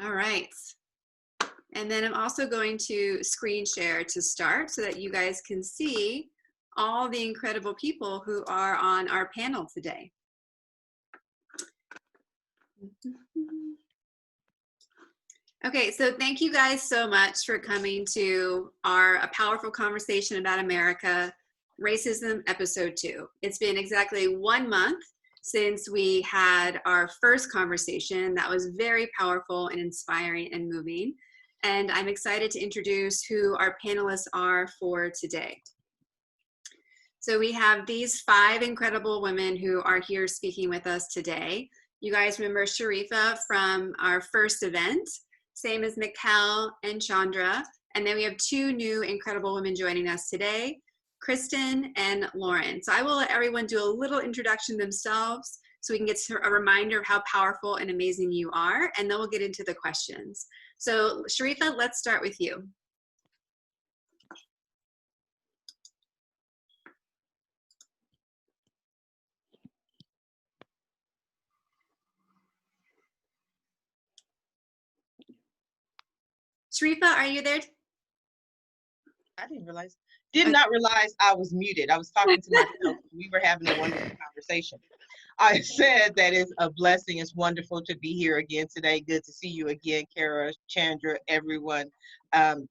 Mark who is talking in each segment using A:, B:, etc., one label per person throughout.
A: All right. And then I'm also going to screen share to start so that you guys can see all the incredible people who are on our panel today. Okay, so thank you guys so much for coming to A Powerful Conversation About America, Racism, Episode 2. It's been exactly 1 month since we had our first conversation that was very powerful and inspiring and moving. And I'm excited to introduce who our panelists are for today. So we have these 5 incredible women who are here speaking with us today. You guys remember Sharifah from our first event, same as Mikelle and Chandra. And then we have 2 new incredible women joining us today, Kristen and Lauren. So I will let everyone do a little introduction themselves so we can get a reminder of how powerful and amazing you are, and then we'll get into the questions. So Sharifah, let's start with you. Sharifah, are you there?
B: I did not realize I was muted. I was talking to myself. We were having a wonderful conversation. I said that it's a blessing. It's wonderful to be here again today. Good to see you again, Kara, Chandra, everyone.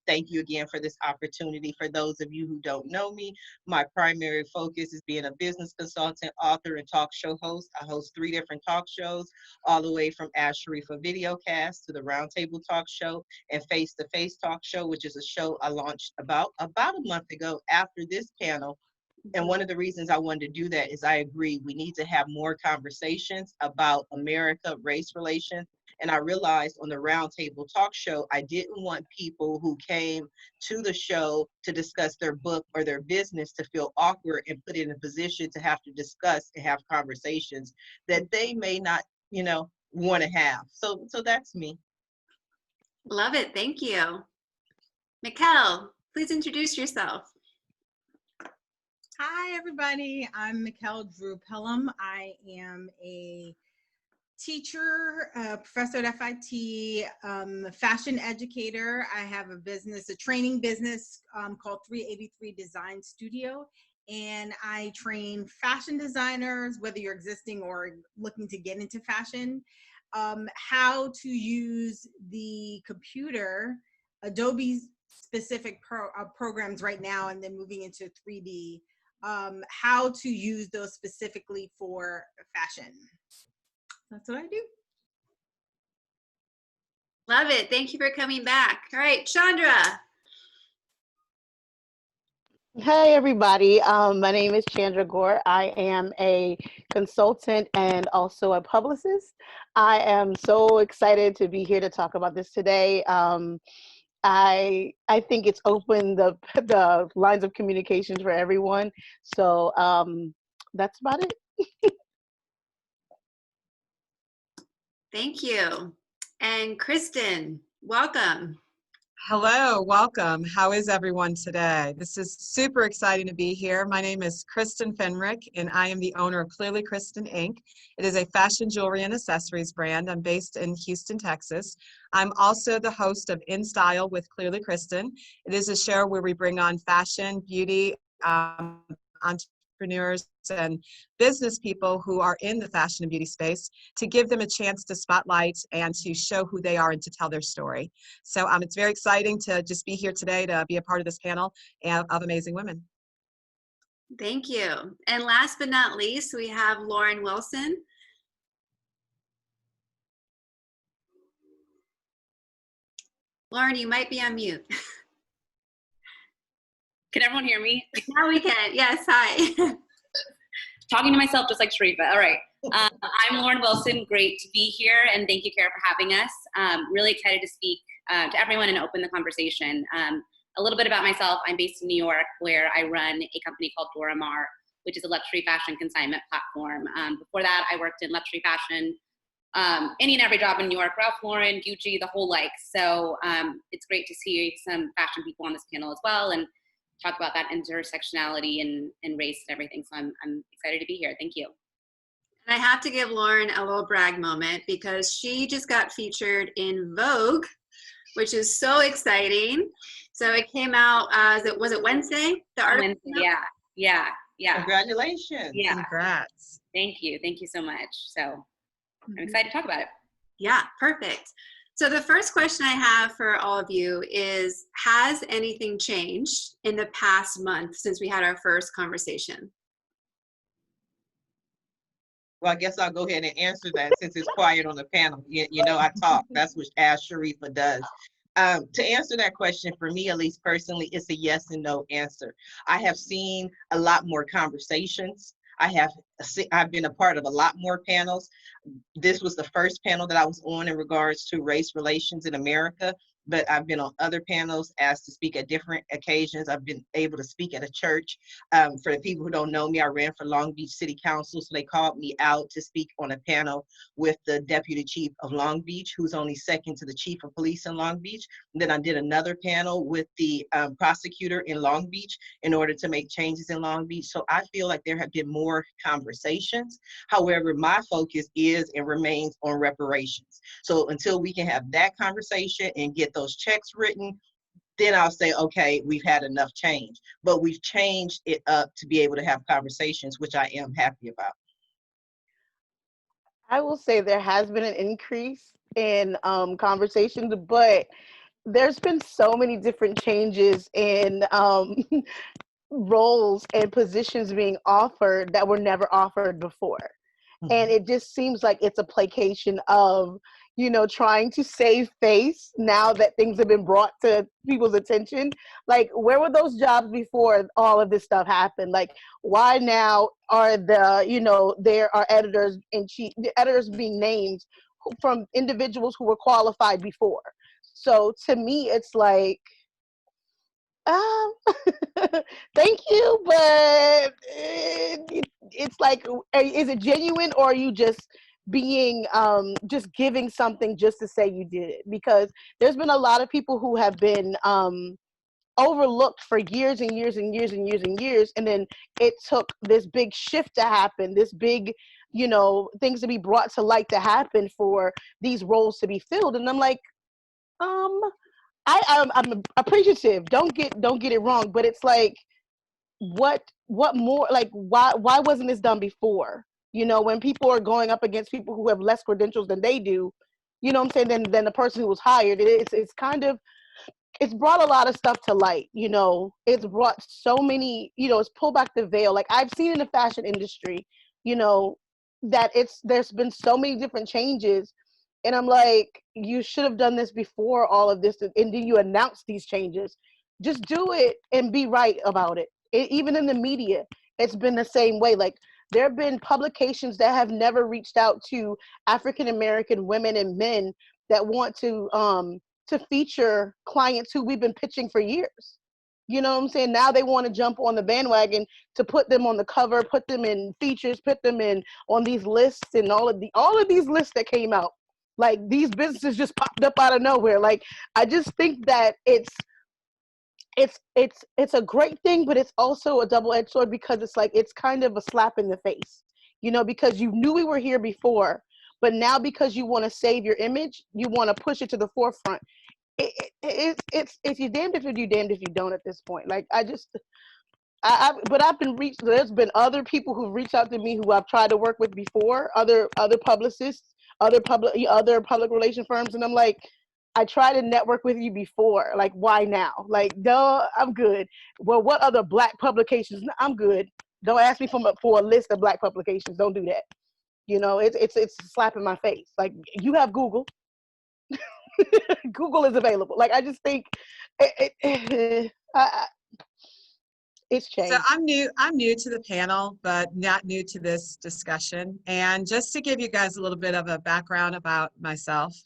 B: Thank you again for this opportunity. For those of you who don't know me, my primary focus is being a business consultant, author, and talk show host. I host 3 different talk shows, all the way from Ask Sharifah Videocast to the Roundtable Talk Show and Face to Face Talk Show, which is a show I launched about a month ago after this panel. And one of the reasons I wanted to do that is I agree we need to have more conversations about America, race relations. And I realized on the Roundtable Talk Show, I didn't want people who came to the show to discuss their book or their business to feel awkward and put in a position to have to discuss and have conversations that they may not, want to have. So that's me.
A: Love it. Thank you. Mikelle, please introduce yourself.
C: Hi, everybody. I'm Mikelle Drew. I am a teacher, professor at FIT, fashion educator. I have a business, a training business called 383 Design Studio. And I train fashion designers, whether you're existing or looking to get into fashion, how to use the computer, Adobe specific programs right now, and then moving into 3D. How to use those specifically for fashion. That's what I do.
A: Love it. Thank you for coming back. All right, Chandra.
D: Hey, everybody. My name is Chandra Gore. I am a consultant and also a publicist. I am so excited to be here to talk about this today. I think it's opened the lines of communications for everyone. So that's about it.
A: Thank you. And Kristen, welcome.
E: Hello, welcome. How is everyone today? This is super exciting to be here. My name is Kristen Fenrick, and I am the owner of Clearly Kristen Inc. It is a fashion jewelry and accessories brand. I'm based in Houston, Texas. I'm also the host of In Style with Clearly Kristen. It is a show where we bring on fashion, beauty, entrepreneurs and business people who are in the fashion and beauty space to give them a chance to spotlight and to show who they are and to tell their story. So it's very exciting to just be here today to be a part of this panel of amazing women.
A: Thank you. And last but not least, we have Lauren Wilson. Lauren, you might be on mute.
F: Can everyone hear me?
A: Now we can. Yes, hi.
F: Talking to myself just like Sharifah. All right. I'm Lauren Wilson. Great to be here, and thank you, Kara, for having us. Really excited to speak to everyone and open the conversation. A little bit about myself. I'm based in New York, where I run a company called Doramar, which is a luxury fashion consignment platform. Before that, I worked in luxury fashion, any and every job in New York, Ralph Lauren, Gucci, the whole like. So it's great to see some fashion people on this panel as well and talk about that intersectionality and race and everything. So I'm excited to be here. Thank you.
A: I have to give Lauren a little brag moment because she just got featured in Vogue, which is so exciting. So it came out, was it Wednesday? The article?
F: Wednesday, yeah.
B: Congratulations.
F: Yeah.
E: Congrats.
F: Thank you so much. So I'm excited to talk about it.
A: Yeah, perfect. So the first question I have for all of you is, has anything changed in the past month since we had our first conversation?
B: Well, I guess I'll go ahead and answer that since it's quiet on the panel. You know, I talk. That's what Sharifah does. To answer that question, for me, at least personally, it's a yes and no answer. I have seen a lot more conversations. I've been a part of a lot more panels. This was the first panel that I was on in regards to race relations in America, but I've been on other panels asked to speak at different occasions. I've been able to speak at a church. For the people who don't know me, I ran for Long Beach City Council, so they called me out to speak on a panel with the Deputy Chief of Long Beach, who's only second to the Chief of Police in Long Beach. And then I did another panel with the prosecutor in Long Beach in order to make changes in Long Beach. So I feel like there have been more conversations. However, my focus is and remains on reparations. So until we can have that conversation and get those checks written, then I'll say, okay, we've had enough change. But we've changed it up to be able to have conversations, which I am happy about.
D: I will say there has been an increase in conversations, but there's been so many different changes in roles and positions being offered that were never offered before. And it just seems like it's a placation of, trying to save face now that things have been brought to people's attention. Like, where were those jobs before all of this stuff happened? Like, why now are there are editors in chief, the editors being named from individuals who were qualified before? So to me, it's like, thank you, but it's like, is it genuine, or are you just being just giving something just to say you did it? Because there's been a lot of people who have been overlooked for years and years and years and years and years, and then it took this big shift to happen, this big things to be brought to light to happen for these roles to be filled. And I'm like, I'm appreciative. Don't get it wrong, but it's like, what more? Like, why wasn't this done before? When people are going up against people who have less credentials than they do, what I'm saying, than the person who was hired. It's kind of, it's brought a lot of stuff to light. It's brought so many. It's pulled back the veil. Like, I've seen in the fashion industry, that there's been so many different changes. And I'm like, you should have done this before all of this, and then you announce these changes. Just do it and be right about it. Even in the media, it's been the same way. Like, there have been publications that have never reached out to African American women and men that want to feature clients who we've been pitching for years. You know what I'm saying? Now they want to jump on the bandwagon to put them on the cover, put them in features, put them in on these lists, and all of these lists that came out. Like, these businesses just popped up out of nowhere. Like, I just think that it's a great thing, but it's also a double-edged sword, because it's like, it's kind of a slap in the face, because you knew we were here before, but now because you want to save your image, you want to push it to the forefront. It's you damned if you do, damned if you don't at this point. Like, but I've been reached. There's been other people who've reached out to me who I've tried to work with before, other publicists, other public relation firms, and I'm like, I tried to network with you before. Like, why now? Like, duh, I'm good. Well, what other Black publications? I'm good. Don't ask me for a list of Black publications. Don't do that. It's a slap in my face. Like, you have Google. Google is available. Like, I just think it's changed.
E: So I'm new to the panel, but not new to this discussion. And just to give you guys a little bit of a background about myself,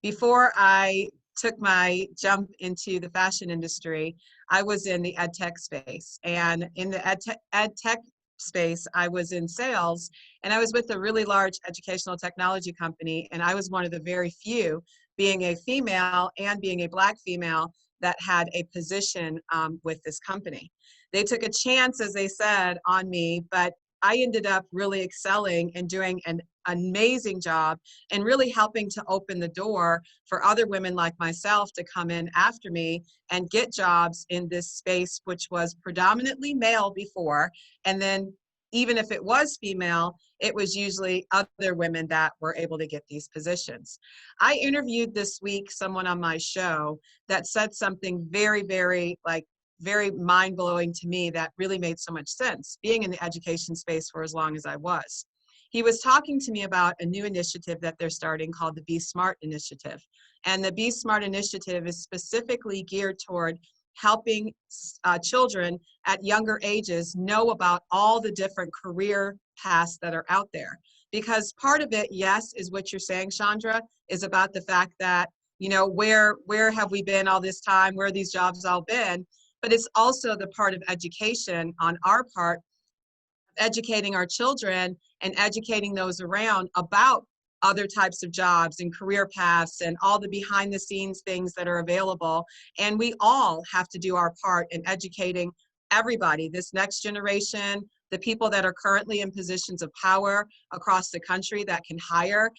E: before I took my jump into the fashion industry, I was in the ed tech space. And in the ed tech space, I was in sales, and I was with a really large educational technology company. And I was one of the very few, being a female and being a Black female, that had a position with this company. They took a chance, as they said, on me, but I ended up really excelling and doing an amazing job and really helping to open the door for other women like myself to come in after me and get jobs in this space, which was predominantly male before. And then even if it was female, it was usually other women that were able to get these positions. I interviewed this week someone on my show that said something very, very mind-blowing to me that really made so much sense, being in the education space for as long as I was. He was talking to me about a new initiative that they're starting called the Be Smart Initiative. And the Be Smart Initiative is specifically geared toward helping children at younger ages know about all the different career paths that are out there. Because part of it, yes, is what you're saying, Chandra, is about the fact that, you know, where have we been all this time? Where have these jobs all been? But it's also the part of education on our part, educating our children and educating those around about other types of jobs and career paths and all the behind the scenes things that are available. And we all have to do our part in educating everybody, this next generation, the people that are currently in positions of power across the country that can hire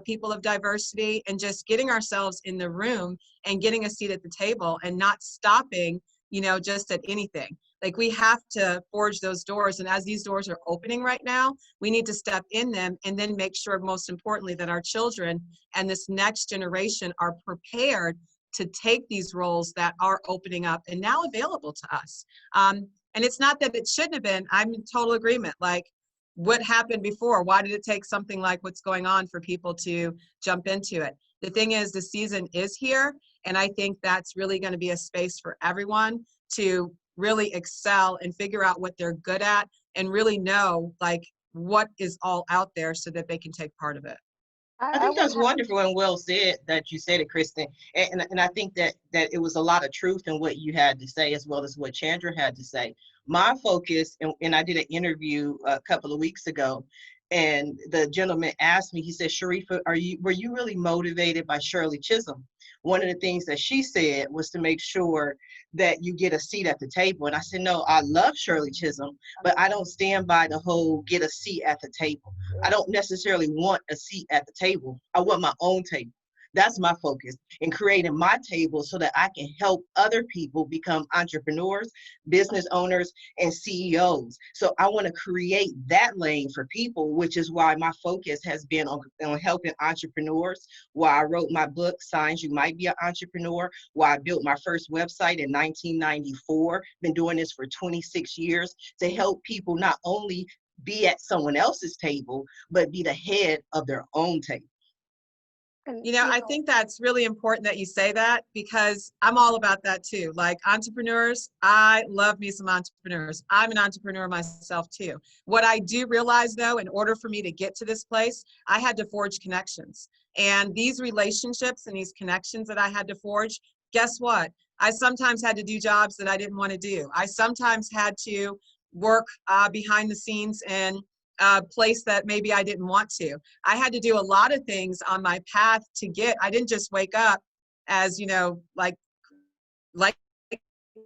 E: people of diversity, and just getting ourselves in the room and getting a seat at the table and not stopping, you know, just at anything. Like, we have to forge those doors. And as these doors are opening right now, we need to step in them and then make sure, most importantly, that our children and this next generation are prepared to take these roles that are opening up and now available to us. And it's not that it shouldn't have been. I'm in total agreement. Like, what happened before? Why did it take something like what's going on for people to jump into it? The thing is, the season is here. And I think that's really going to be a space for everyone to really excel and figure out what they're good at and really know, like, what is all out there so that they can take part of it.
B: I think that's wonderful and well said that you said it, Kristen. And I think that it was a lot of truth in what you had to say, as well as what Chandra had to say. My focus, and I did an interview a couple of weeks ago, and the gentleman asked me, he said, Sharifah, were you really motivated by Shirley Chisholm? One of the things that she said was to make sure that you get a seat at the table. And I said, no, I love Shirley Chisholm, but I don't stand by the whole get a seat at the table. I don't necessarily want a seat at the table. I want my own table. That's my focus in creating my table so that I can help other people become entrepreneurs, business owners, and CEOs. So I want to create that lane for people, which is why my focus has been on helping entrepreneurs, why I wrote my book, Signs You Might Be an Entrepreneur, why I built my first website in 1994, been doing this for 26 years, to help people not only be at someone else's table, but be the head of their own table.
E: You know, I think that's really important that you say that, because I'm all about that too. Like, entrepreneurs, I love me some entrepreneurs. I'm an entrepreneur myself too. What I do realize, though, in order for me to get to this place, I had to forge connections. And these relationships and these connections that I had to forge, guess what? I sometimes had to do jobs that I didn't want to do. I sometimes had to work behind the scenes and place that maybe I didn't want to. I had to do a lot of things on my path to get. I didn't just wake up as, you know, like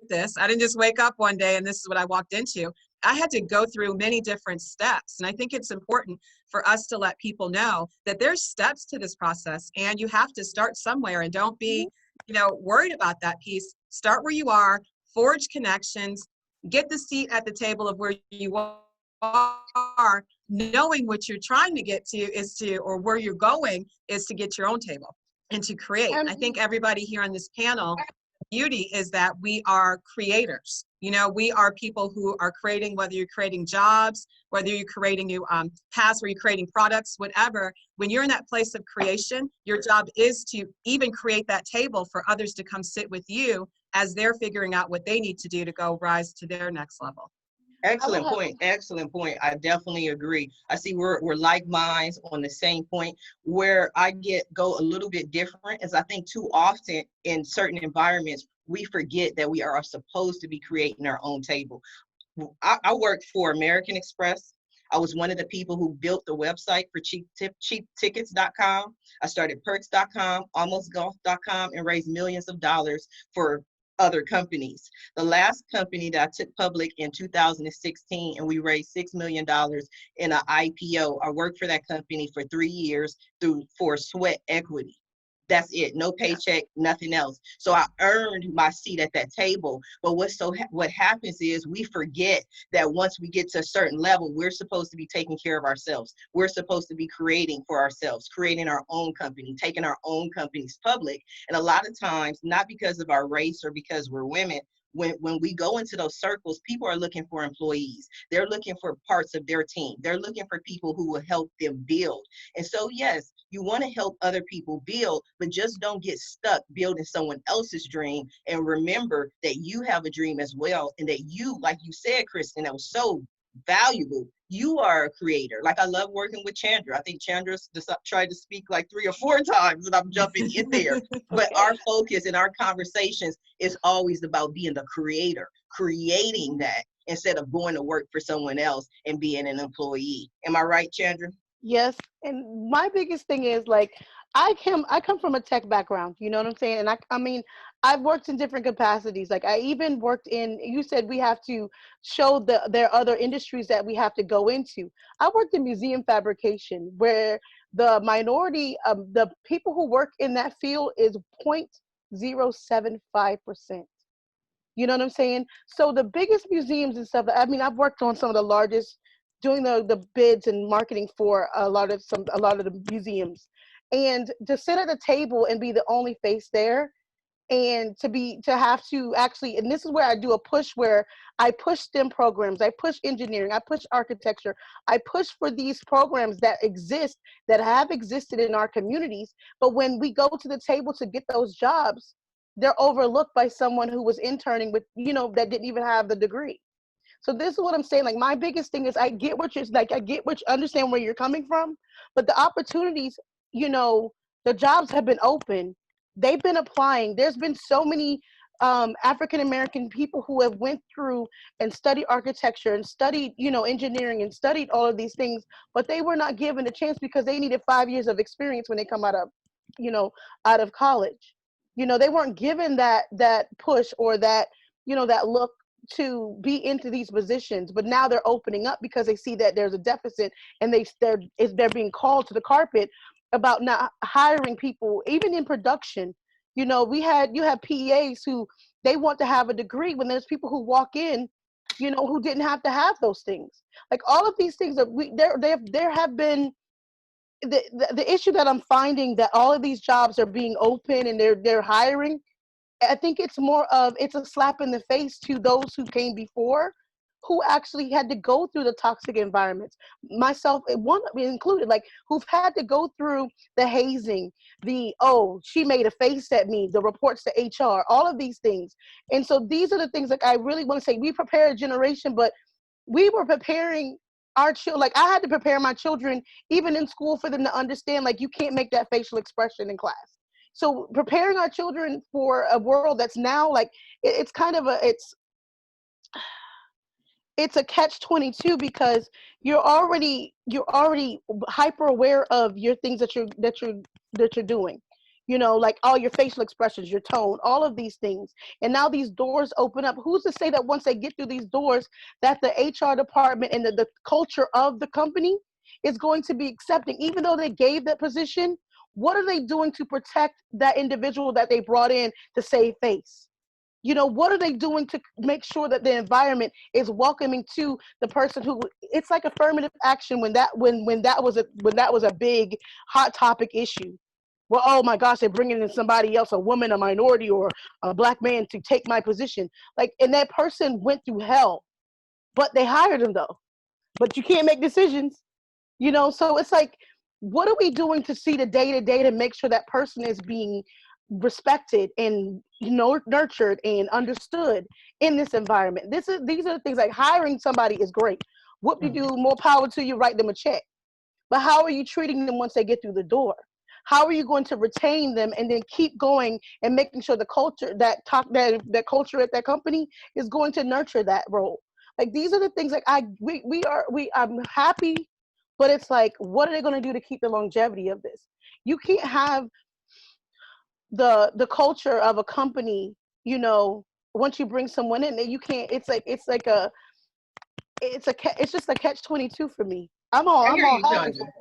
E: this. I didn't just wake up one day and this is what I walked into. I had to go through many different steps. And I think it's important for us to let people know that there's steps to this process, and you have to start somewhere, and don't be, you know, worried about that piece. Start where you are, forge connections, get the seat at the table of where you are, knowing what you're trying to get to is to, or where you're going is to get your own table and to create. I think everybody here on this panel, beauty is that we are creators. You know, we are people who are creating, whether you're creating jobs, whether you're creating new paths, where you're creating products, whatever. When you're in that place of creation, your job is to even create that table for others to come sit with you as they're figuring out what they need to do to go rise to their next level.
B: Excellent point. Excellent point. I definitely agree. I see we're like minds on the same point. Where I go a little bit different is I think too often in certain environments, we forget that we are supposed to be creating our own table. I worked for American Express. I was one of the people who built the website for cheaptickets.com. I started perks.com, almostgolf.com, and raised millions of dollars for other companies. The last company that I took public in 2016, and we raised $6 million in an IPO. I worked for that company for 3 years for sweat equity. That's it. No paycheck, nothing else. So I earned my seat at that table. But what happens is we forget that once we get to a certain level, we're supposed to be taking care of ourselves. We're supposed to be creating for ourselves, creating our own company, taking our own companies public. And a lot of times, not because of our race or because we're women, when we go into those circles, people are looking for employees. They're looking for parts of their team. They're looking for people who will help them build. And so, yes, you want to help other people build, but just don't get stuck building someone else's dream. And remember that you have a dream as well. And that you, like you said, Kristen, that was so valuable. You are a creator. Like, I love working with Chandra. I think Chandra's tried to speak like 3 or 4 times and I'm jumping in there. But our focus in our conversations is always about being the creator, creating that instead of going to work for someone else and being an employee. Am I right, Chandra?
D: Yes, and my biggest thing is like I come from a tech background, you know what I'm saying? And I mean, I've worked in different capacities. Like I even worked in, you said we have to show there are other industries that we have to go into. I worked in museum fabrication where the minority of the people who work in that field is 0.075%. You know what I'm saying? So the biggest museums and stuff, I mean, I've worked on some of the largest, doing the bids and marketing for a lot of the museums. And to sit at a table and be the only face there, and to have to actually, and this is where I do a push, where I push STEM programs, I push engineering, I push architecture, I push for these programs that exist, that have existed in our communities. But when we go to the table to get those jobs, they're overlooked by someone who was interning with, you know, that didn't even have the degree. So this is what I'm saying. Like my biggest thing is I get what you're like, I get what you understand where you're coming from, but the opportunities, you know, the jobs have been open. They've been applying. There's been so many African American people who have went through and studied architecture and studied, you know, engineering and studied all of these things, but they were not given a chance because they needed 5 years of experience when they come out of, you know, out of college. You know, they weren't given that push or that, you know, that look to be into these positions, but now they're opening up because they see that there's a deficit, and they're being called to the carpet about not hiring people even in production. You know, you have PEAs who they want to have a degree when there's people who walk in, you know, who didn't have to have those things. Like all of these things there have been the issue that I'm finding, that all of these jobs are being open and they're hiring. I think it's more of, it's a slap in the face to those who came before, who actually had to go through the toxic environments, myself one included, like who've had to go through the hazing, oh, she made a face at me, the reports to HR, all of these things. And so these are the things that I really want to say. We prepare a generation, but we were preparing our children. Like I had to prepare my children even in school for them to understand, like, you can't make that facial expression in class. So preparing our children for a world that's now like, it's kind of it's a catch-22, because you're already hyper aware of your things that you're doing, you know, like all your facial expressions, your tone, all of these things. And now these doors open up. Who's to say that once they get through these doors, that the HR department and the culture of the company is going to be accepting, even though they gave that position? What are they doing to protect that individual that they brought in to save face? You know, what are they doing to make sure that the environment is welcoming to the person who, it's like affirmative action when that was a big hot topic issue. Well, oh my gosh, they're bringing in somebody else, a woman, a minority, or a black man to take my position. Like, and that person went through hell, but they hired him though. But you can't make decisions, you know? So it's like, what are we doing to see the day-to-day to make sure that person is being respected and, you know, nurtured and understood in this environment? These are the things. Like hiring somebody is great. What you do, more power to you, write them a check. But how are you treating them once they get through the door? How are you going to retain them and then keep going and making sure the culture, that culture at that company is going to nurture that role? Like, these are the things. Like I'm happy, but it's like, what are they going to do to keep the longevity of this? You can't have the culture of a company, you know, once you bring someone in, you can't. It's just a catch-22 for me. I'm
B: I
D: all
B: hear you,
D: happy
B: Chandra.
D: for it.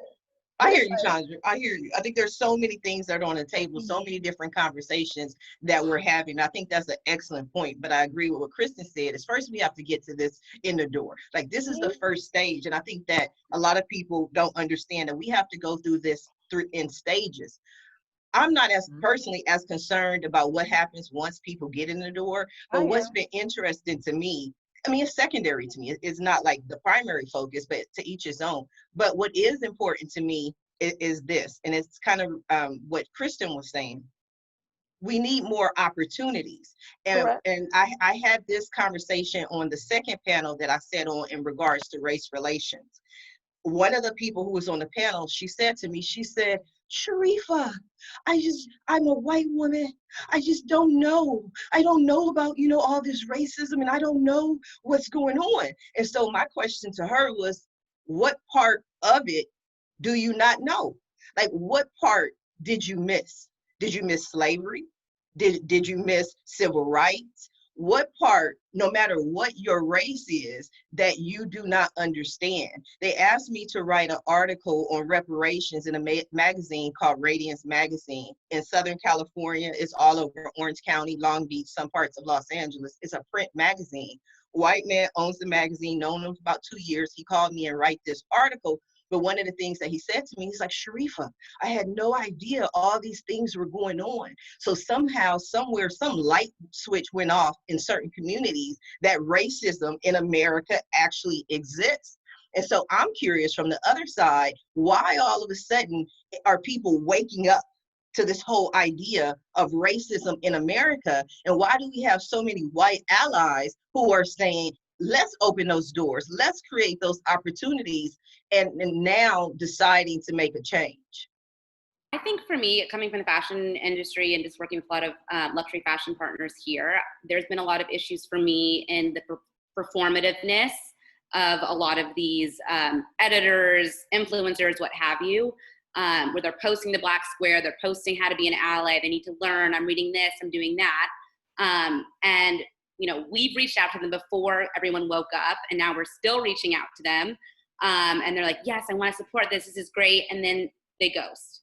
B: I
D: But
B: hear
D: it's
B: you, Chandra. I hear you. I think there's so many things that are on the table, so many different conversations that we're having. I think that's an excellent point. But I agree with what Kristen said. Is first we have to get to this in the door. Like this is the first stage, and I think that a lot of people don't understand that we have to go through this in stages. I'm not as personally as concerned about what happens once people get in the door, but what's been interesting to me, I mean, it's secondary to me. It's not like the primary focus, but to each his own. But what is important to me is this, and it's kind of what Kristen was saying. We need more opportunities. And I had this conversation on the second panel that I sat on in regards to race relations. One of the people who was on the panel, she said to me, she said, Sharifah, I'm a white woman. I just don't know. I don't know about, all this racism, and I don't know what's going on. And so my question to her was, what part of it do you not know? Like, what part did you miss? Did you miss slavery? Did you miss civil rights? What part, no matter what your race is, that you do not understand? They asked me to write an article on reparations in a magazine called Radiance Magazine. In Southern California, it's all over Orange County, Long Beach, some parts of Los Angeles. It's a print magazine. White man owns the magazine, known him for about 2 years. He called me and write this article. But one of the things that he said to me, he's like, Sharifah, I had no idea all these things were going on. So somehow, somewhere, some light switch went off in certain communities that racism in America actually exists. And so I'm curious from the other side, why all of a sudden are people waking up to this whole idea of racism in America? And why do we have so many white allies who are saying, let's open those doors, let's create those opportunities, and now deciding to make a change?
F: I think for me, coming from the fashion industry and just working with a lot of luxury fashion partners here, there's been a lot of issues for me in the performativeness of a lot of these editors, influencers, what have you, where they're posting the black square, they're posting how to be an ally, they need to learn, I'm reading this, I'm doing that. And we've reached out to them before everyone woke up, and now we're still reaching out to them. And they're like, yes, I want to support this. This is great. And then they ghost.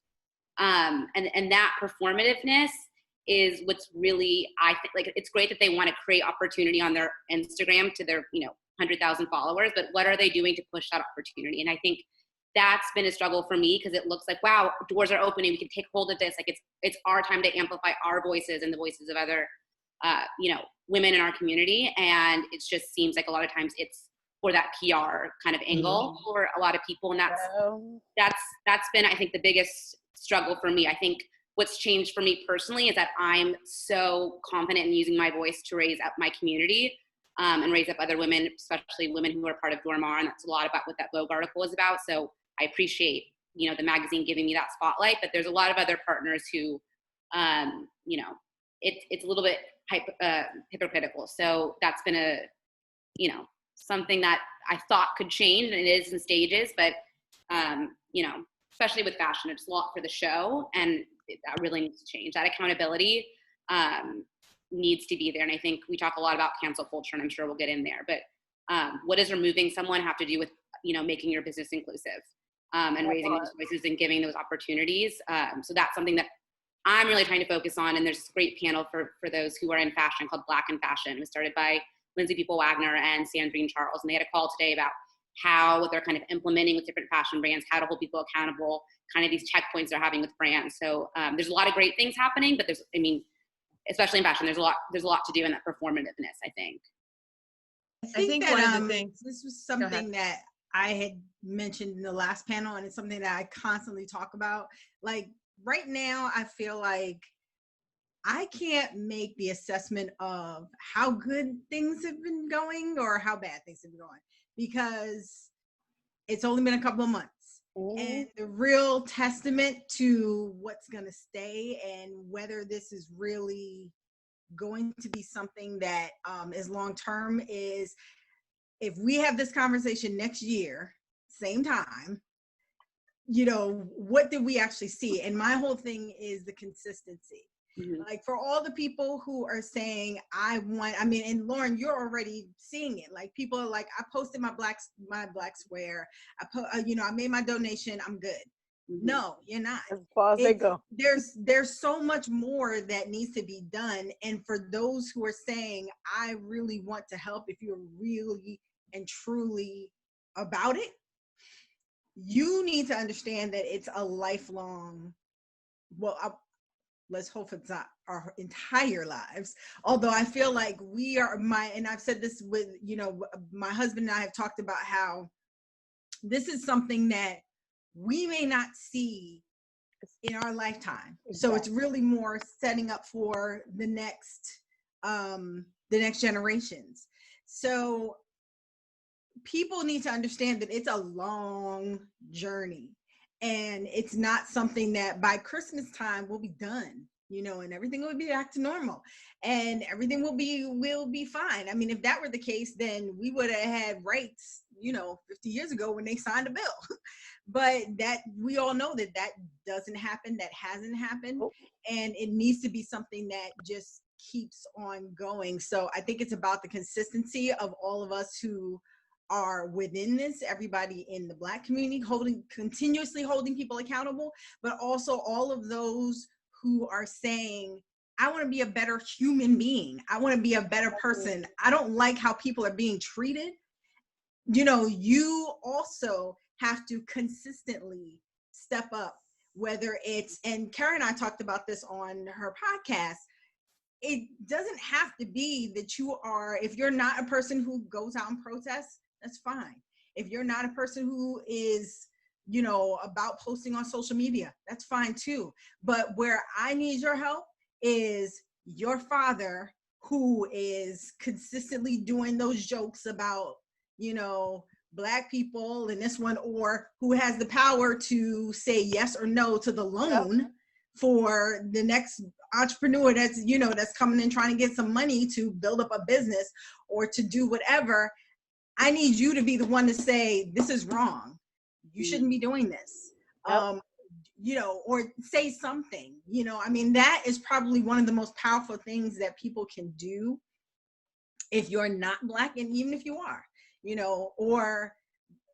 F: And that performativeness is what's really, I think, like, it's great that they want to create opportunity on their Instagram to their, 100,000 followers, but what are they doing to push that opportunity? And I think that's been a struggle for me, because it looks like, wow, doors are opening. We can take hold of this. Like it's our time to amplify our voices and the voices of other, women in our community. And it just seems like a lot of times it's for that PR kind of angle for a lot of people. And that's been, I think, the biggest struggle for me. I think what's changed for me personally is that I'm so confident in using my voice to raise up my community, and raise up other women, especially women who are part of Dormar. And that's a lot about what that Vogue article is about. So I appreciate, the magazine giving me that spotlight, but there's a lot of other partners who, it's a little bit hypocritical. So that's been something that I thought could change, and it is in stages, but, especially with fashion, it's a lot for the show, and that really needs to change. That accountability needs to be there. And I think we talk a lot about cancel culture, and I'm sure we'll get in there, but what does removing someone have to do with, making your business inclusive, and raising those voices and giving those opportunities? So that's something that I'm really trying to focus on. And there's this great panel for those who are in fashion called Black in Fashion. It was started by Lindsay People-Wagner and Sandrine Charles. And they had a call today about how they're kind of implementing with different fashion brands, how to hold people accountable, kind of these checkpoints they're having with brands. So there's a lot of great things happening, but especially in fashion, there's a lot to do in that performativeness, I think.
C: I think that
E: one of the things,
C: this was something that I had mentioned in the last panel, and it's something that I constantly talk about. Like right now, I feel like I can't make the assessment of how good things have been going or how bad things have been going, because it's only been a couple of months. And the real testament to what's going to stay and whether this is really going to be something that is long-term is if we have this conversation next year, same time, what did we actually see? And my whole thing is the consistency.
A: Mhm.
C: Like for all the people who are saying, and Lauren, you're already seeing it. Like people are like, I posted my black square. I made my donation. I'm good.
A: Mhm.
C: No, you're not.
D: As far as they go.
C: There's so much more that needs to be done. And for those who are saying, I really want to help, if you're really and truly about it, you need to understand that it's a lifelong, let's hope it's not our entire lives. Although I feel like and I've said this with, my husband and I have talked about how this is something that we may not see in our lifetime.
D: Exactly.
C: So it's really more setting up for the next generations. So people need to understand that it's a long journey, and it's not something that by Christmas time will be done, and everything will be back to normal and everything will be fine. I mean, if that were the case, then we would have had rights, 50 years ago when they signed a bill. But that we all know that doesn't happen, that hasn't happened. And it needs to be something that just keeps on going. So I think it's about the consistency of all of us who are within this, everybody in the Black community continuously holding people accountable, but also all of those who are saying, I want to be a better human being. I want to be a better person. I don't like how people are being treated. You also have to consistently step up, whether it's, and Karen and I talked about this on her podcast, it doesn't have to be that if you're not a person who goes out and protests, that's fine. If you're not a person who is, about posting on social media, that's fine too. But where I need your help is your father, who is consistently doing those jokes about, Black people and this one, or who has the power to say yes or no to the loan for the next entrepreneur that's coming in trying to get some money to build up a business or to do whatever. I need you to be the one to say, this is wrong. You shouldn't be doing this. Or say something, that is probably one of the most powerful things that people can do if you're not Black, and even if you are, or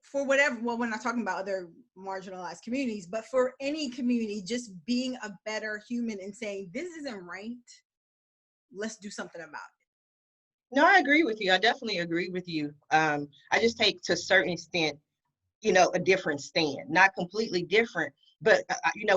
C: for whatever, well, we're not talking about other marginalized communities, but for any community, just being a better human and saying, this isn't right. Let's do something about it.
B: No, I agree with you. I definitely agree with you. I just take to a certain extent, a different stand, not completely different, but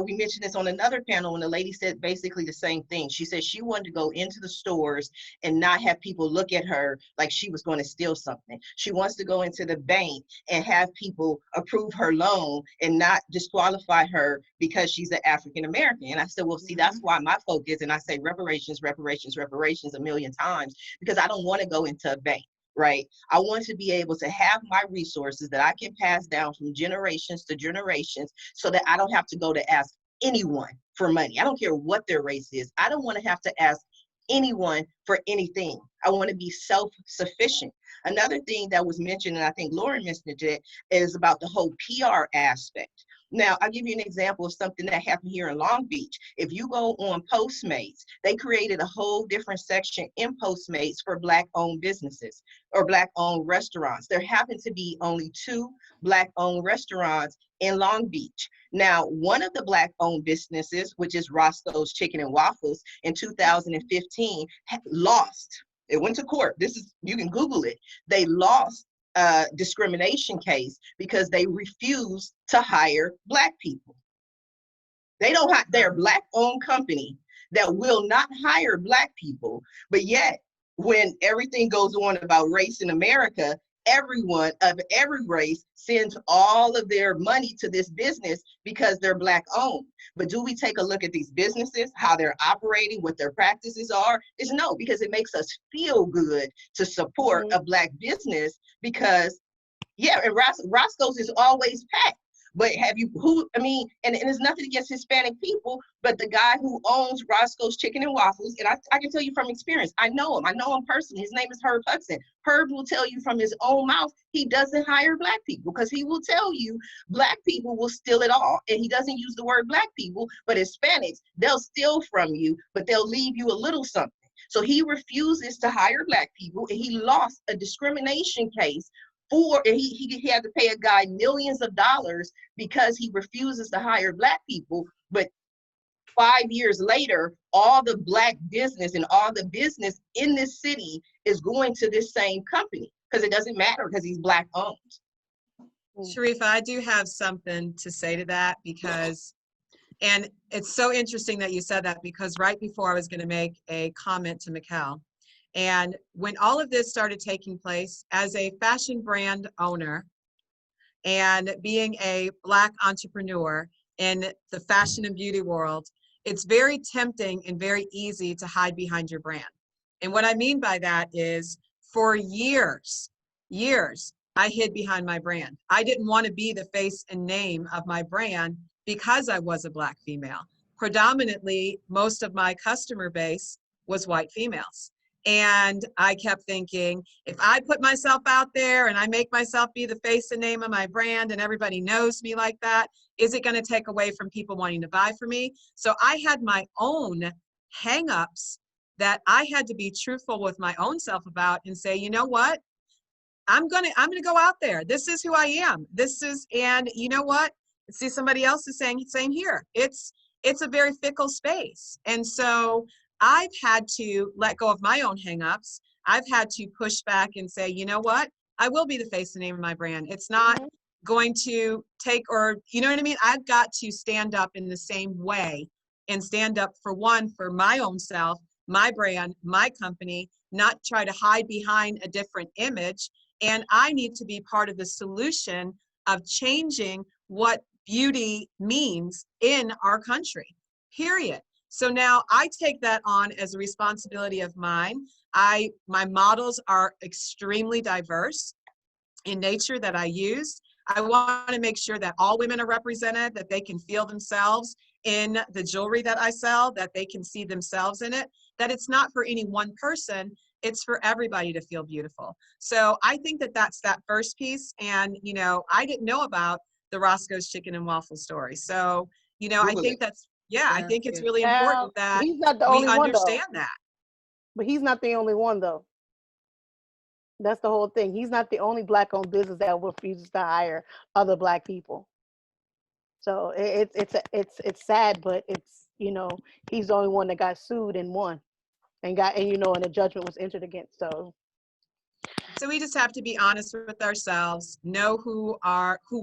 B: we mentioned this on another panel when the lady said basically the same thing. She said she wanted to go into the stores and not have people look at her like she was going to steal something. She wants to go into the bank and have people approve her loan and not disqualify her because she's an African American. And I said, well, see, that's why my focus, and I say reparations a million times, because I don't want to go into a bank. Right? I want to be able to have my resources that I can pass down from generations to generations so that I don't have to go to ask anyone for money. I don't care what their race is. I don't want to have to ask anyone for anything. I want to be self-sufficient. Another thing that was mentioned, and I think Lauren mentioned it, is about the whole PR aspect. Now, I'll give you an example of something that happened here in Long Beach. If you go on Postmates, they created a whole different section in Postmates for Black-owned businesses or Black-owned restaurants. There happen to be only 2 Black-owned restaurants in Long Beach. Now, one of the Black-owned businesses, which is Roscoe's Chicken and Waffles, in 2015 lost. It went to court. You can Google it. They lost a discrimination case because they refused to hire Black people. They're a Black-owned company that will not hire Black people, but yet when everything goes on about race in America, everyone of every race sends all of their money to this business because they're Black-owned. But do we take a look at these businesses, how they're operating, what their practices are? It's no, because it makes us feel good to support a Black business because, and Roscoe's is always packed. But have you, and it's nothing against Hispanic people, but the guy who owns Roscoe's Chicken and Waffles, and I can tell you from experience, I know him personally. His name is Herb Hudson. Herb will tell you from his own mouth, he doesn't hire Black people, because he will tell you Black people will steal it all. And he doesn't use the word Black people, but Hispanics, they'll steal from you, but they'll leave you a little something. So he refuses to hire Black people, and he lost a discrimination case and he had to pay a guy millions of dollars because he refuses to hire Black people. But 5 years later, all the Black business and all the business in this city is going to this same company, because it doesn't matter, because he's Black owned.
E: Sharifah, I do have something to say to that, because, and it's so interesting that you said that, because right before I was going to make a comment to Mikelle, and when all of this started taking place, as a fashion brand owner and being a Black entrepreneur in the fashion and beauty world, it's very tempting and very easy to hide behind your brand. And what I mean by that is, for years, I hid behind my brand. I didn't want to be the face and name of my brand because I was a Black female. Predominantly, most of my customer base was white females. And I kept thinking, if I put myself out there and I make myself be the face and name of my brand and everybody knows me like that, is it going to take away from people wanting to buy from me? So I had my own hang-ups that I had to be truthful with my own self about, and say, you know what? I'm gonna go out there. This is who I am. And you know what? See, somebody else is saying same here. It's a very fickle space. And so I've had to let go of my own hangups. I've had to push back and say, you know what? I will be the face and name of my brand. It's not going to take, or, you know what I mean? I've got to stand up in the same way, and stand up for my own self, my brand, my company, not try to hide behind a different image. And I need to be part of the solution of changing what beauty means in our country, period. So now I take that on as a responsibility of mine. My models are extremely diverse in nature that I use. I want to make sure that all women are represented, that they can feel themselves in the jewelry that I sell, that they can see themselves in it, that it's not for any one person, it's for everybody to feel beautiful. So I think that that's that first piece. And, you know, I didn't know about the Roscoe's Chicken and Waffle story. So, you know, I think that's, I think it's really important that
D: he's not the
E: we
D: only one,
E: understand
D: though.
E: that.
D: But he's not the only one, though. That's the whole thing. He's not the only Black-owned business that refuses to hire other Black people. So it's sad, but it's, you know, he's the only one that got sued and won, and a judgment was entered against. So
E: we just have to be honest with ourselves, know who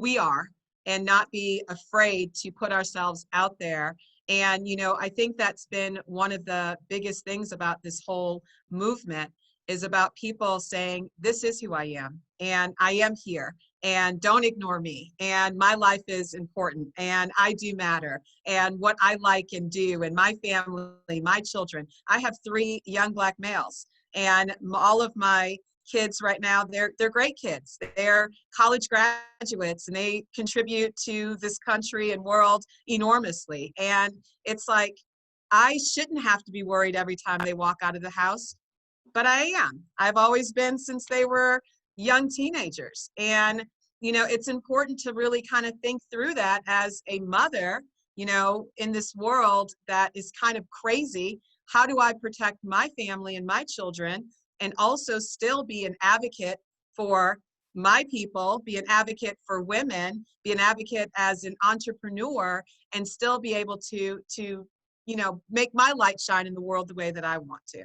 E: we are, and not be afraid to put ourselves out there. And, you know, I think that's been one of the biggest things about this whole movement, is about people saying, this is who I am, and I am here, and don't ignore me, and my life is important, and I do matter, and what I like and do, and my family, my children. I have 3 young Black males, and all of my kids right now, they're great kids. They're college graduates, and they contribute to this country and world enormously. And it's like, I shouldn't have to be worried every time they walk out of the house, but I am. I've always been since they were young teenagers. And, you know, it's important to really kind of think through that as a mother, you know, in this world that is kind of crazy. How do I protect my family and my children, and also still be an advocate for my people, be an advocate for women, be an advocate as an entrepreneur, and still be able to you know, make my light shine in the world the way that I want to.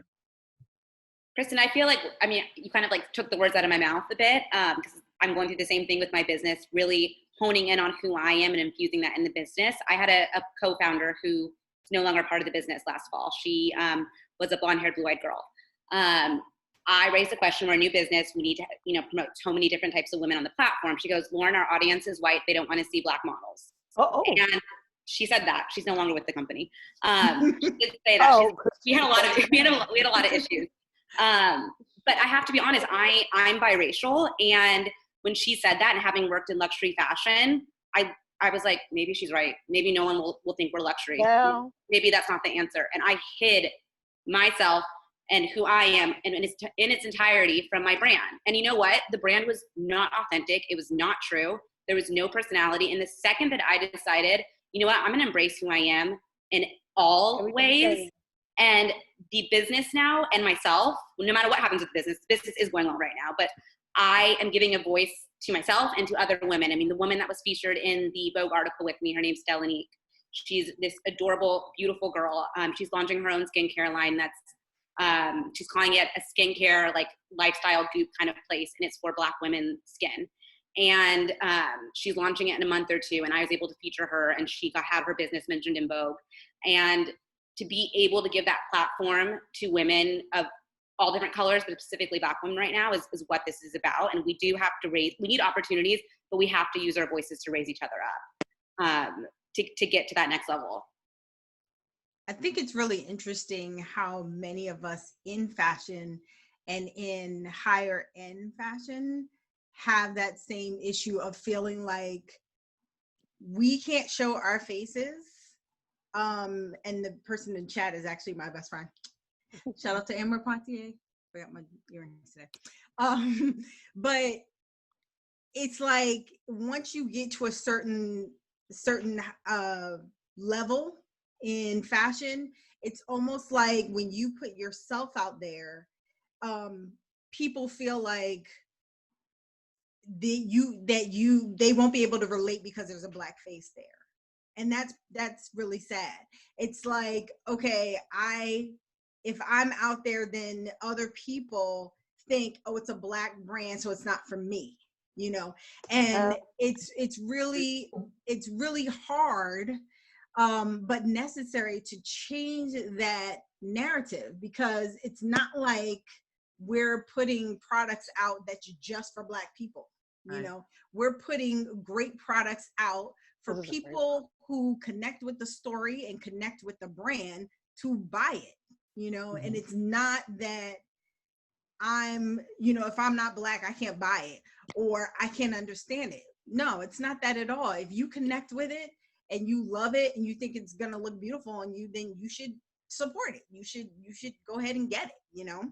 F: Kristen, I feel like, I mean, you kind of like took the words out of my mouth a bit, because I'm going through the same thing with my business, really honing in on who I am and infusing that in the business. I had a co-founder who is no longer part of the business last fall. She was a blonde-haired, blue-eyed girl. I raised the question, we're a new business, we need to, you know, promote so many different types of women on the platform. She goes, Lauren, our audience is white, they don't want to see Black models. And she said that. She's no longer with the company. She did say that. We had a lot of issues. But I have to be honest, I'm biracial, and when she said that, and having worked in luxury fashion, I was like, maybe she's right. Maybe no one will think we're luxury.
D: Yeah.
F: Maybe that's not the answer. And I hid myself and who I am in its entirety from my brand. And you know what? The brand was not authentic. It was not true. There was no personality. And the second that I decided, you know what, I'm going to embrace who I am in all ways. And the business now and myself, no matter what happens with the business is going on right now, but I am giving a voice to myself and to other women. I mean, the woman that was featured in the Vogue article with me, her name's Delanique. She's this adorable, beautiful girl. She's launching her own skincare line that's, she's calling it a skincare, like lifestyle goop kind of place, and it's for Black women's skin. And she's launching it in a month or two, and I was able to feature her, and she had her business mentioned in Vogue. And to be able to give that platform to women of all different colors, but specifically Black women right now is what this is about. And we do have to we need opportunities, but we have to use our voices to raise each other up to get to that next level.
C: I think it's really interesting how many of us in fashion and in higher end fashion have that same issue of feeling like we can't show our faces. And the person in chat is actually my best friend. Shout out to Amber Pontier. Forgot my earrings today. But it's like once you get to a certain level in fashion, it's almost like when you put yourself out there, people feel like they won't be able to relate because there's a Black face there. And that's really sad. It's like, okay, if I'm out there, then other people think, oh, it's a Black brand, so it's not for me, you know? And it's really hard, but necessary to change that narrative, because it's not like we're putting products out that's just for Black people. You know, we're putting great products out for people who connect with the story and connect with the brand to buy it, you know. And it's not that if I'm not Black, I can't buy it or I can't understand it. No, it's not that at all. If you connect with it and you love it and you think it's gonna look beautiful on you, then you should support it. You should go ahead and get it, you know.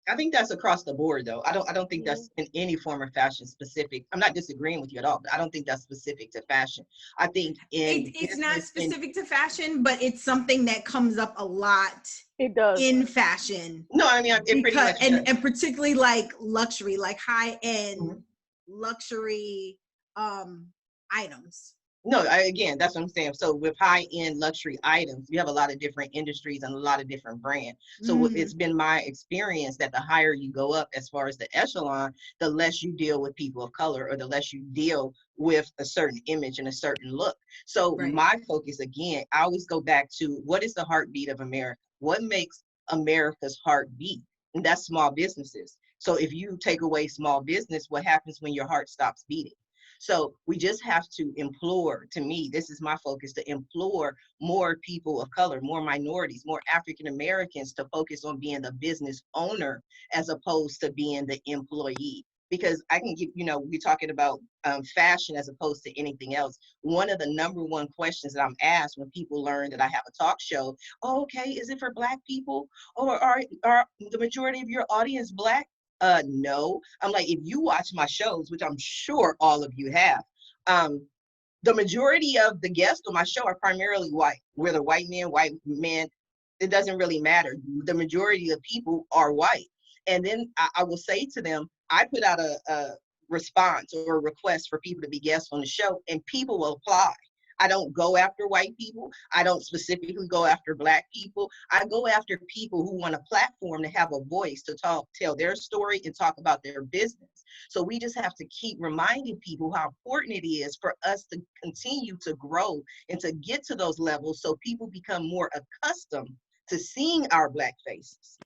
B: I think that's across the board, though. I don't think that's in any form of fashion specific. I'm not disagreeing with you at all, but I don't think that's specific to fashion. I think
C: it's not specific to fashion, but it's something that comes up a lot.
D: It does
C: in fashion.
B: No, I mean it pretty much does.
C: And particularly like luxury, like high end luxury items.
B: No, again, that's what I'm saying. So with high-end luxury items, you have a lot of different industries and a lot of different brands. So it's been my experience that the higher you go up as far as the echelon, the less you deal with people of color, or the less you deal with a certain image and a certain look. So my focus, again, I always go back to what is the heartbeat of America? What makes America's heart beat? And that's small businesses. So if you take away small business, what happens when your heart stops beating? So we just have to implore, to me, this is my focus, to implore more people of color, more minorities, more African Americans to focus on being the business owner as opposed to being the employee. Because I can give, we're talking about fashion as opposed to anything else. One of the number one questions that I'm asked when people learn that I have a talk show, oh, okay, is it for Black people? Or are the majority of your audience Black? No. I'm like, if you watch my shows, which I'm sure all of you have, the majority of the guests on my show are primarily white. Whether white men, it doesn't really matter. The majority of people are white. And then I will say to them, I put out a response or a request for people to be guests on the show, and people will apply. I don't go after white people. I don't specifically go after Black people. I go after people who want a platform to have a voice to tell their story and talk about their business. So we just have to keep reminding people how important it is for us to continue to grow and to get to those levels so people become more accustomed to seeing our Black faces.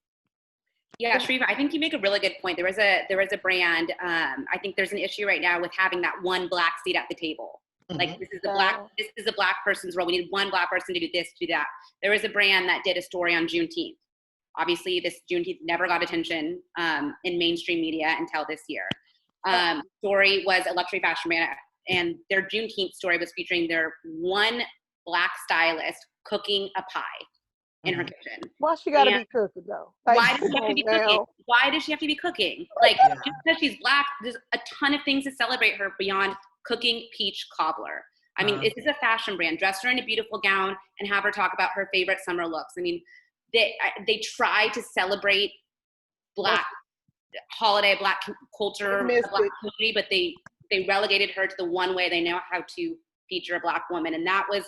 F: Yeah, Sharifah, I think you make a really good point. There was a brand. I think there's an issue right now with having that one Black seat at the table. Like this is a Black person's role. We need one Black person to do this, to do that. There was a brand that did a story on Juneteenth. Obviously, this Juneteenth never got attention in mainstream media until this year. Story was a luxury fashion brand, and their Juneteenth story was featuring their one Black stylist cooking a pie in her kitchen.
D: Why she gotta
F: And
D: be cooking though?
F: why does she have to be cooking? Why does she have to be cooking? Like,
E: Yeah.
F: just because she's Black, there's a ton of things to celebrate her beyond cooking peach cobbler. I mean, this is a fashion brand. Dress her in a beautiful gown and have her talk about her favorite summer looks. I mean, they try to celebrate Black holiday, Black culture, the Black community, but they relegated her to the one way they know how to feature a Black woman, and that was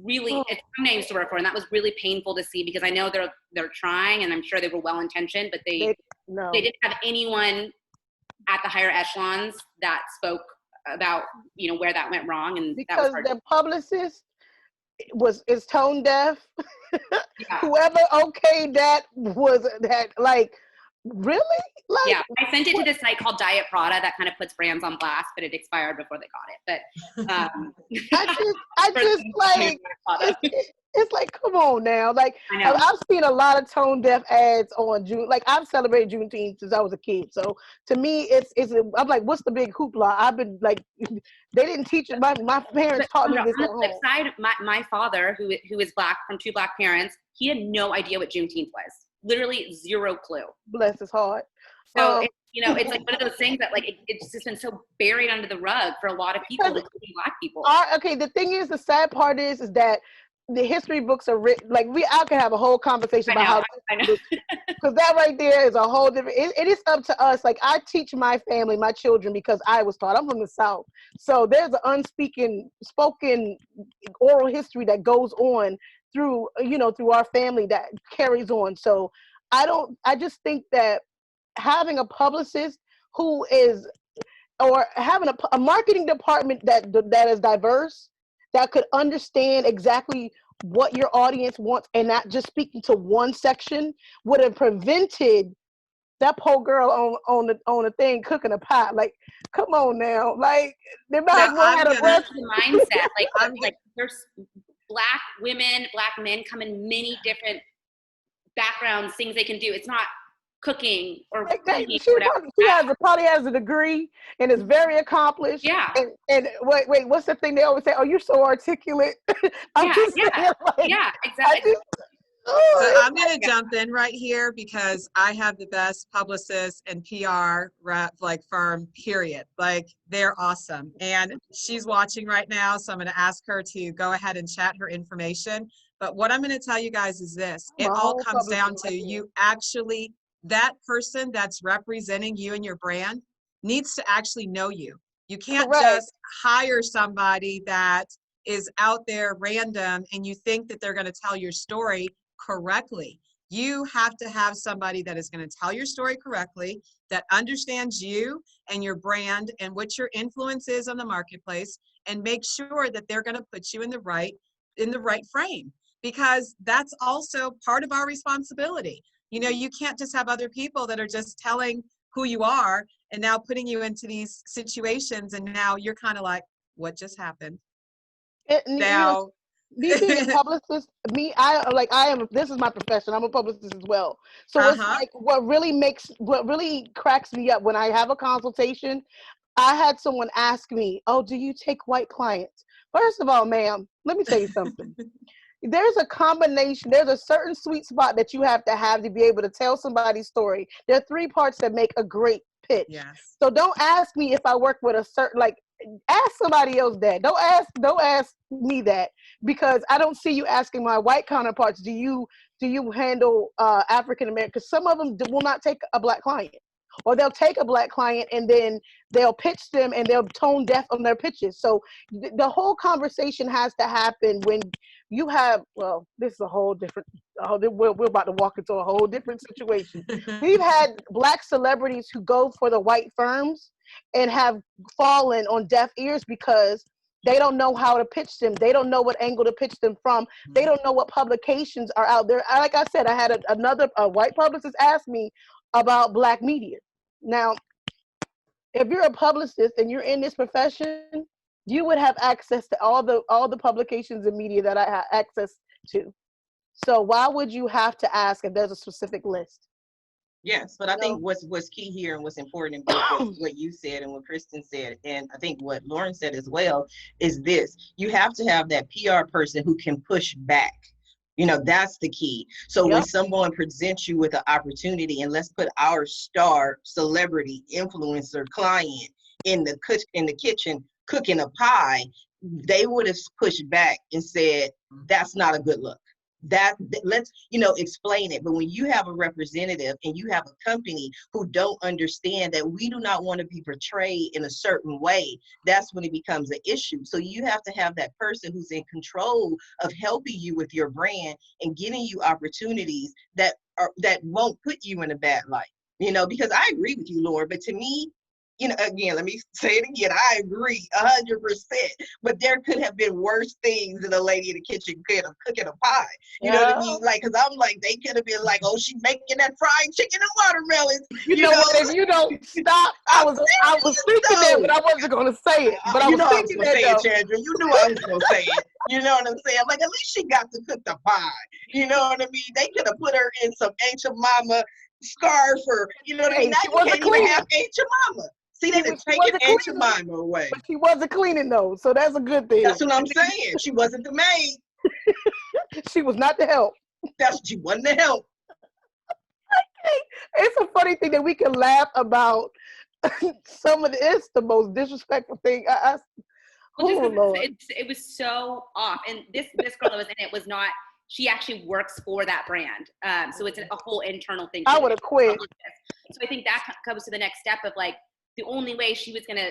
F: really it's two names to work for, and that was really painful to see, because I know they're trying, and I'm sure they were well intentioned, but they didn't have anyone at the higher echelons that spoke about where that went wrong, and
D: because
F: that was hard.
D: the publicist is tone deaf.
F: Yeah.
D: Whoever okayed that like, really? Like,
F: Yeah, I sent it to this site called Diet Prada that kind of puts brands on blast, but it expired before they got it. But
D: I just like it's like, come on now. Like, I've seen a lot of tone deaf ads on June. Like, I've celebrated Juneteenth since I was a kid. So to me, I'm like, what's the big hoopla? I've been like, they didn't teach it. My parents taught me this at home.
F: On the flip side, my father, who is Black from two Black parents, he had no idea what Juneteenth was. Literally zero clue.
D: Bless his heart.
F: So it's like one of those things that like it's just been so buried under the rug for a lot of people, including Black people.
D: Okay, the thing is, the sad part is that the history books are written. Like, I could have a whole conversation about how, because that right there is a whole different. It is up to us. Like, I teach my family, my children, because I was taught. I'm from the South, so there's an spoken oral history that goes on through our family that carries on. So I just think that having a publicist who is, or having a marketing department that is diverse, that could understand exactly what your audience wants and not just speaking to one section, would have prevented that poor girl on the thing cooking a pie. Like, come on now. Like, they might as well had a breast.
F: The mindset. Like there's Black women, Black men come in many different backgrounds, things they can do. It's not cooking or
D: she probably has a degree and is very accomplished.
F: Yeah.
D: And wait, what's the thing they always say? Oh, you're so articulate.
F: Yeah, exactly.
E: So I'm going to jump in right here because I have the best publicist and PR firm, period. Like, they're awesome. And she's watching right now, so I'm going to ask her to go ahead and chat her information. But what I'm going to tell you guys is this. It all comes down to you actually, that person that's representing you and your brand needs to actually know you. You can't just hire somebody that is out there random and you think that they're going to tell your story correctly. You have to have somebody that is going to tell your story correctly, that understands you and your brand and what your influence is on the marketplace, and make sure that they're going to put you in the right frame, because that's also part of our responsibility. You can't just have other people that are just telling who you are and now putting you into these situations, and now you're kind of like, what just happened? Now,
D: me being a publicist, this is my profession. I'm a publicist as well. So it's like, what really cracks me up when I have a consultation, I had someone ask me, oh, do you take white clients? First of all, ma'am, let me tell you something. There's a combination, there's a certain sweet spot that you have to be able to tell somebody's story. There are 3 parts that make a great pitch.
E: Yes.
D: So don't ask me if I work with a certain, ask somebody else that. Don't ask me that, because I don't see you asking my white counterparts, do you handle African American? Because some of them will not take a Black client, or they'll take a Black client and then they'll pitch them and they'll tone deaf on their pitches. So the whole conversation has to happen when you have, this is a whole different, we're about to walk into a whole different situation. We've had Black celebrities who go for the white firms and have fallen on deaf ears because they don't know how to pitch them. They don't know what angle to pitch them from. They don't know what publications are out there. Like I said, I had another white publicist ask me about Black media. Now, if you're a publicist and you're in this profession, you would have access to all the publications and media that I have access to. So why would you have to ask if there's a specific list?
B: Yes, but I think what's key here and what's important in what you said and what Kristen said, and I think what Lauren said as well, is this: you have to have that PR person who can push back. You know, that's the key. So when
D: Yep.
B: someone presents you with an opportunity, and let's put our star celebrity influencer client in the kitchen cooking a pie, they would have pushed back and said, that's not a good look. That let's explain it. But when you have a representative and you have a company who don't understand that we do not want to be portrayed in a certain way, that's when it becomes an issue. So you have to have that person who's in control of helping you with your brand and giving you opportunities that won't put you in a bad light. Because I agree with you, Laura, but to me, again, let me say it again. I agree 100%, but there could have been worse things than a lady in the kitchen cooking a pie. You know what I mean? Like, because I'm like, they could have been like, oh, she's making that fried chicken and watermelons.
D: You know what? If you don't stop, I was thinking that, but I wasn't going to say it. But I was thinking that,
B: though. Chandra, you knew I was going to say it. You know what I'm saying? Like, at least she got to cook the pie. You know what I mean? They could have put her in some ancient mama scarf, or you know what I mean? Now you can't even have ancient mama. See, they didn't take an ancient mama away.
D: But she wasn't cleaning though, so that's a good thing.
B: That's what I'm saying. She wasn't the maid.
D: She was not the help.
B: She wasn't the help.
D: It's a funny thing that we can laugh about some of it's the most disrespectful thing.
F: It was so off. And this girl that was in it was not, she actually works for that brand. So it's a whole internal thing.
D: I would have quit.
F: So I think that comes to the next step of like, the only way she was going to,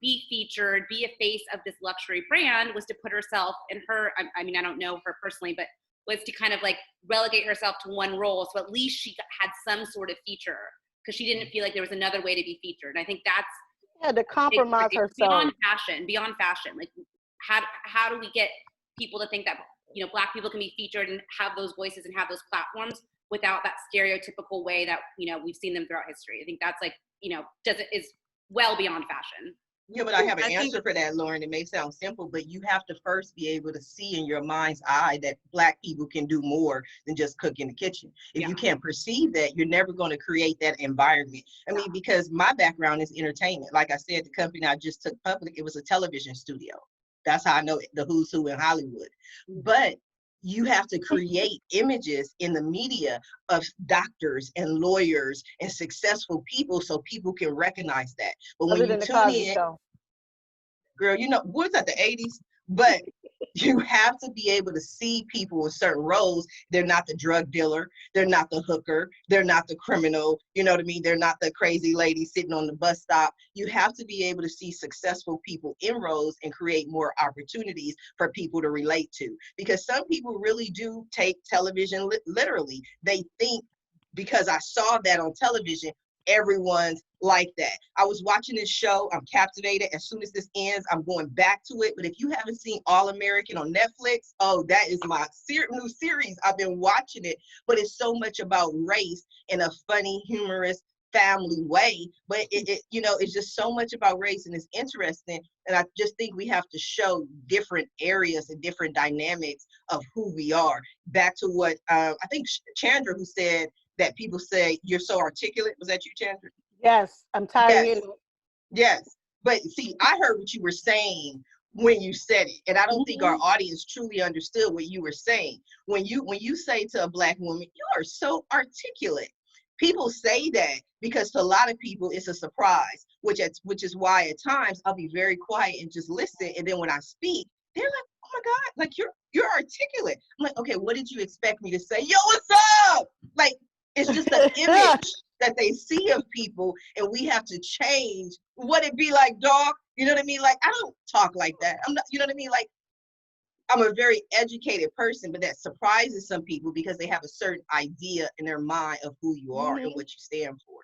F: be featured, be a face of this luxury brand was to put herself in her, I mean, I don't know her personally, but was to kind of like relegate herself to one role. So at least she had some sort of feature because she didn't feel like there was another way to be featured. And I think that's
D: to compromise herself.
F: Beyond fashion. Like how do we get people to think that, Black people can be featured and have those voices and have those platforms without that stereotypical way that, we've seen them throughout history. I think that's like, is well beyond fashion.
B: Yeah, but I have an answer for that, Lauren. It may sound simple, but you have to first be able to see in your mind's eye that Black people can do more than just cook in the kitchen. If you can't perceive that, you're never going to create that environment. I mean, because my background is entertainment. Like I said, the company I just took public, it was a television studio. That's how I know the who's who in Hollywood. But you have to create images in the media of doctors and lawyers and successful people so people can recognize that. But when you tune in, girl, what's that, the 80s? But you have to be able to see people in certain roles. They're not the drug dealer. They're not the hooker. They're not the criminal. You know what I mean? They're not the crazy lady sitting on the bus stop. You have to be able to see successful people in roles and create more opportunities for people to relate to. Because some people really do take television literally. They think because I saw that on television, everyone's like that. I was watching this show. I'm captivated. As soon as this ends, I'm going back to it. But if you haven't seen All American on Netflix, that is my new series. I've been watching it, but it's so much about race in a funny, humorous, family way. But it's just so much about race, and it's interesting. And I just think we have to show different areas and different dynamics of who we are. Back to what I think Chandra, who said that people say you're so articulate. Was that you, Chandra?
D: Yes, I'm tired of it.
B: Yes. But see, I heard what you were saying when you said it. And I don't think our audience truly understood what you were saying. When you say to a Black woman, you are so articulate. People say that because to a lot of people it's a surprise, which is why at times I'll be very quiet and just listen. And then when I speak, they're like, oh my God, like you're articulate. I'm like, okay, what did you expect me to say? Yo, what's up? Like, it's just an image that they see of people, and we have to change. What it be like, dog? You know what I mean? Like, I don't talk like that. I'm not, you know what I mean? Like, I'm a very educated person, but that surprises some people because they have a certain idea in their mind of who you are and what you stand for.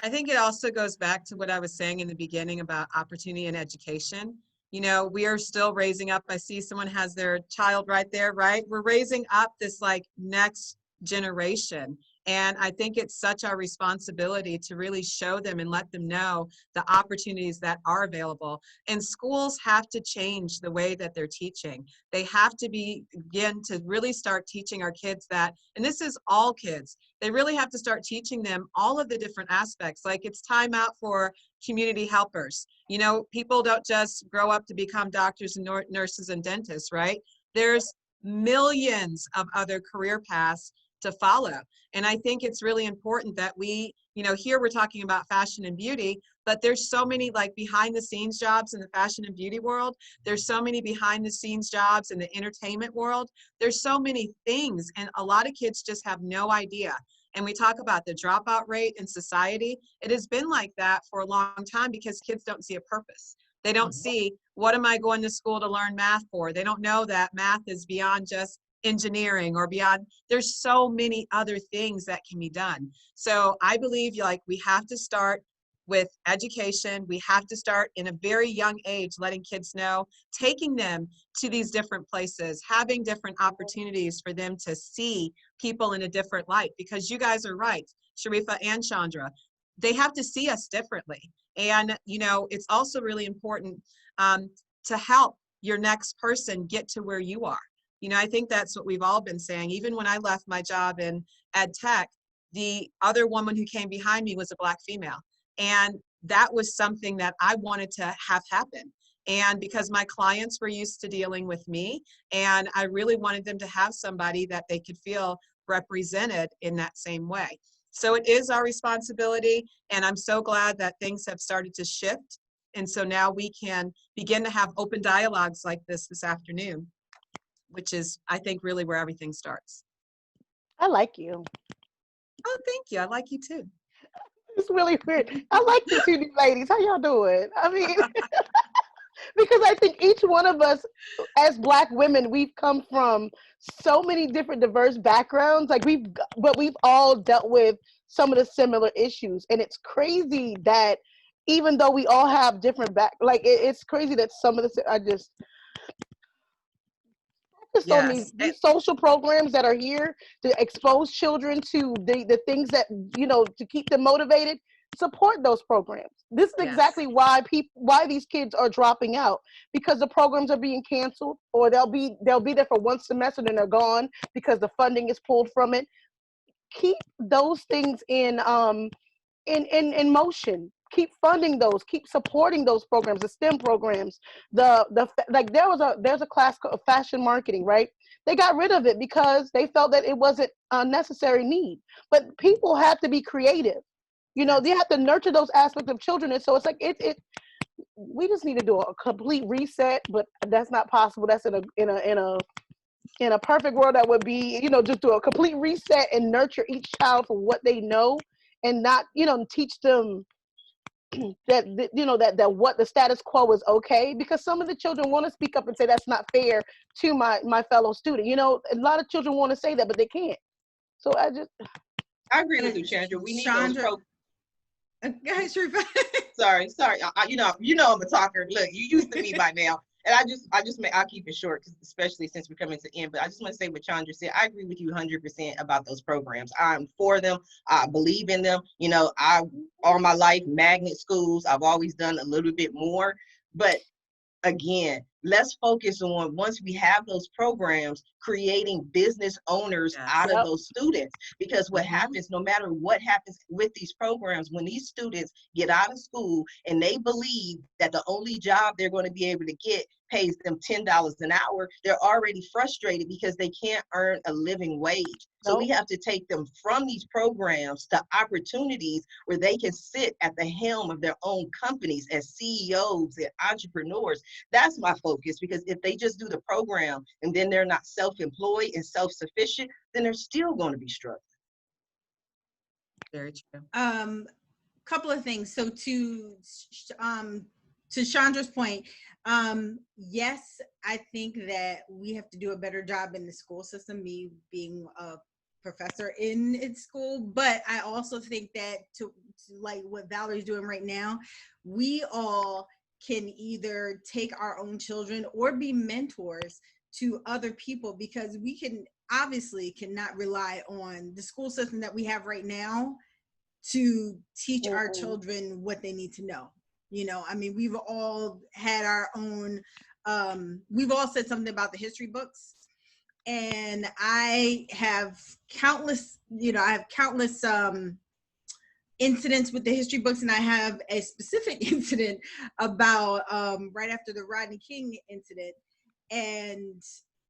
E: I think it also goes back to what I was saying in the beginning about opportunity and education. We are still raising up. I see someone has their child right there, right? We're raising up this like next generation. And I think it's such our responsibility to really show them and let them know the opportunities that are available. And schools have to change the way that they're teaching. They have to begin to really start teaching our kids that, and this is all kids, they really have to start teaching them all of the different aspects. Like, it's time out for community helpers. You know, people don't just grow up to become doctors and nurses and dentists, right? There's millions of other career paths to follow. And I think it's really important that we, you know, here we're talking about fashion and beauty, but there's so many like behind the scenes jobs in the fashion and beauty world. There's so many behind the scenes jobs in the entertainment world. There's so many things, and a lot of kids just have no idea. And we talk about the dropout rate in society. It has been like that for a long time because kids don't see a purpose. They don't see, what am I going to school to learn math for? They don't know that math is beyond just engineering or beyond. There's so many other things that can be done. So I believe like we have to start with education. We have to start in a very young age, letting kids know, taking them to these different places, having different opportunities for them to see people in a different light, because you guys are right, Sharifah and Chandra, they have to see us differently. And, you know, it's also really important to help your next person get to where you are. You know, I think that's what we've all been saying. Even when I left my job in ed tech, the other woman who came behind me was a Black female. And that was something that I wanted to have happen. And because my clients were used to dealing with me, and I really wanted them to have somebody that they could feel represented in that same way. So it is our responsibility, and I'm so glad that things have started to shift. And so now we can begin to have open dialogues like this afternoon, which is, I think, really where everything starts.
D: I like you.
E: Oh, thank you. I like you too.
D: It's really weird. I like to see these ladies. How y'all doing? I mean, because I think each one of us as Black women, we've come from so many different diverse backgrounds. Like but we've all dealt with some of the similar issues. And it's crazy that even though we all have different it's crazy that some of the, I just focus on
E: Yes.
D: these social programs that are here to expose children to the things that, you know, to keep them motivated. Support those programs. This is exactly why these kids are dropping out, because the programs are being canceled, or they'll be there for one semester and then they're gone because the funding is pulled from it. Keep those things in motion. Keep funding those. Keep supporting those programs, the STEM programs. Like there's a class of fashion marketing, right? They got rid of it because they felt that it wasn't a necessary need. But people have to be creative. You know, they have to nurture those aspects of children, and so it's like we just need to do a complete reset, but that's not possible. That's in a perfect world that would be, you know, just do a complete reset and nurture each child for what they know, and not, you know, teach them that, you know, that what the status quo is okay, because some of the children want to speak up and say that's not fair to my fellow student. You know, a lot of children want to say that, but they can't. So
B: I agree with you, Chandra. We need those programs.
C: Guys,
B: Sorry. You know I'm a talker. Look, you used to me by now. And I'll keep it short, especially since we're coming to the end. But I just want to say what Chandra said. I agree with you 100% about those programs. I'm for them. I believe in them. You know, all my life, magnet schools, I've always done a little bit more. But again, let's focus on, once we have those programs, creating business owners out of those students. Because what happens, no matter what happens with these programs, when these students get out of school and they believe that the only job they're going to be able to get pays them $10 an hour, they're already frustrated because they can't earn a living wage. So we have to take them from these programs to opportunities where they can sit at the helm of their own companies as CEOs and entrepreneurs. That's my focus, because if they just do the program and then they're not self-employed and self-sufficient, then they're still going to be struggling.
E: Very true.
C: Couple of things. So to Chandra's point, yes, I think that we have to do a better job in the school system, me being a professor in school, but I also think that to like what Valerie's doing right now, we all can either take our own children or be mentors to other people, because we can obviously cannot rely on the school system that we have right now to teach our children what they need to know. You know, I mean, we've all had our own, we've all said something about the history books. And I have countless, incidents with the history books, and I have a specific incident about right after the Rodney King incident, and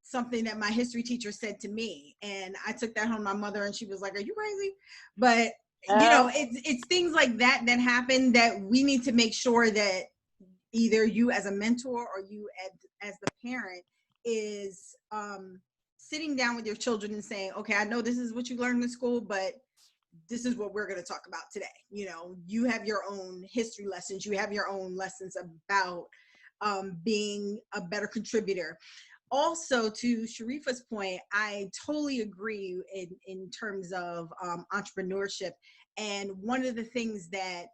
C: something that my history teacher said to me, and I took that home to my mother, and she was like, "Are you crazy?" But you know, it's things like that that happen that we need to make sure that either you as a mentor or you as the parent is sitting down with your children and saying, "Okay, I know this is what you learned in school, but this is what we're going to talk about today." You know, you have your own history lessons, you have your own lessons about being a better contributor. Also, to Sharifah's point, I totally agree in terms of entrepreneurship. And one of the things that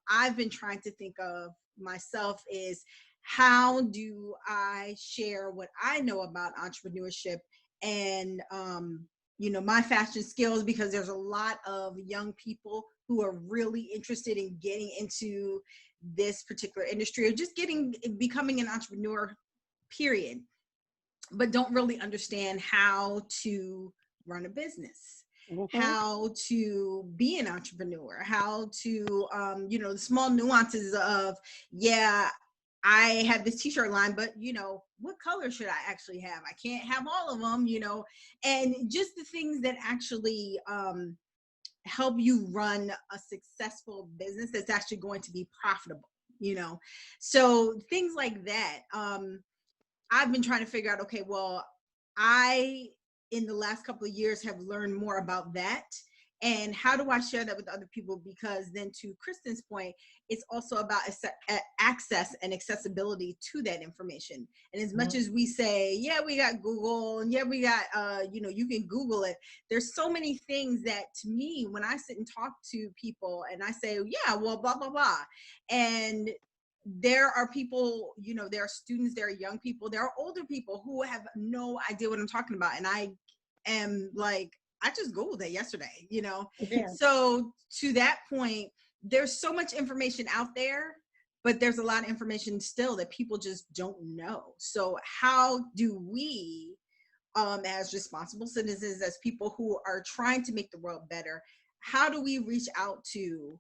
C: I've been trying to think of myself is, how do I share what I know about entrepreneurship and you know, my fashion skills, because there's a lot of young people who are really interested in getting into this particular industry, or just becoming an entrepreneur, period, but don't really understand how to run a business, how to be an entrepreneur, how to, you know, the small nuances of, yeah, I have this t-shirt line, but you know, what color should I actually have? I can't have all of them, you know, and just the things that actually help you run a successful business that's actually going to be profitable, you know. So things like that. I've been trying to figure out, okay, well, I, in the last couple of years, have learned more about that. And how do I share that with other people? Because then, to Kristen's point, it's also about access and accessibility to that information. And as much as we say, yeah, we got Google, and yeah, we got, you know, you can Google it. There's so many things that, to me, when I sit and talk to people and I say, yeah, well, blah, blah, blah. And there are people, you know, there are students, there are young people, there are older people who have no idea what I'm talking about. And I am like, I just Googled it yesterday, you know?
B: Yeah.
C: So to that point, there's so much information out there, but there's a lot of information still that people just don't know. So how do we, as responsible citizens, as people who are trying to make the world better, how do we reach out to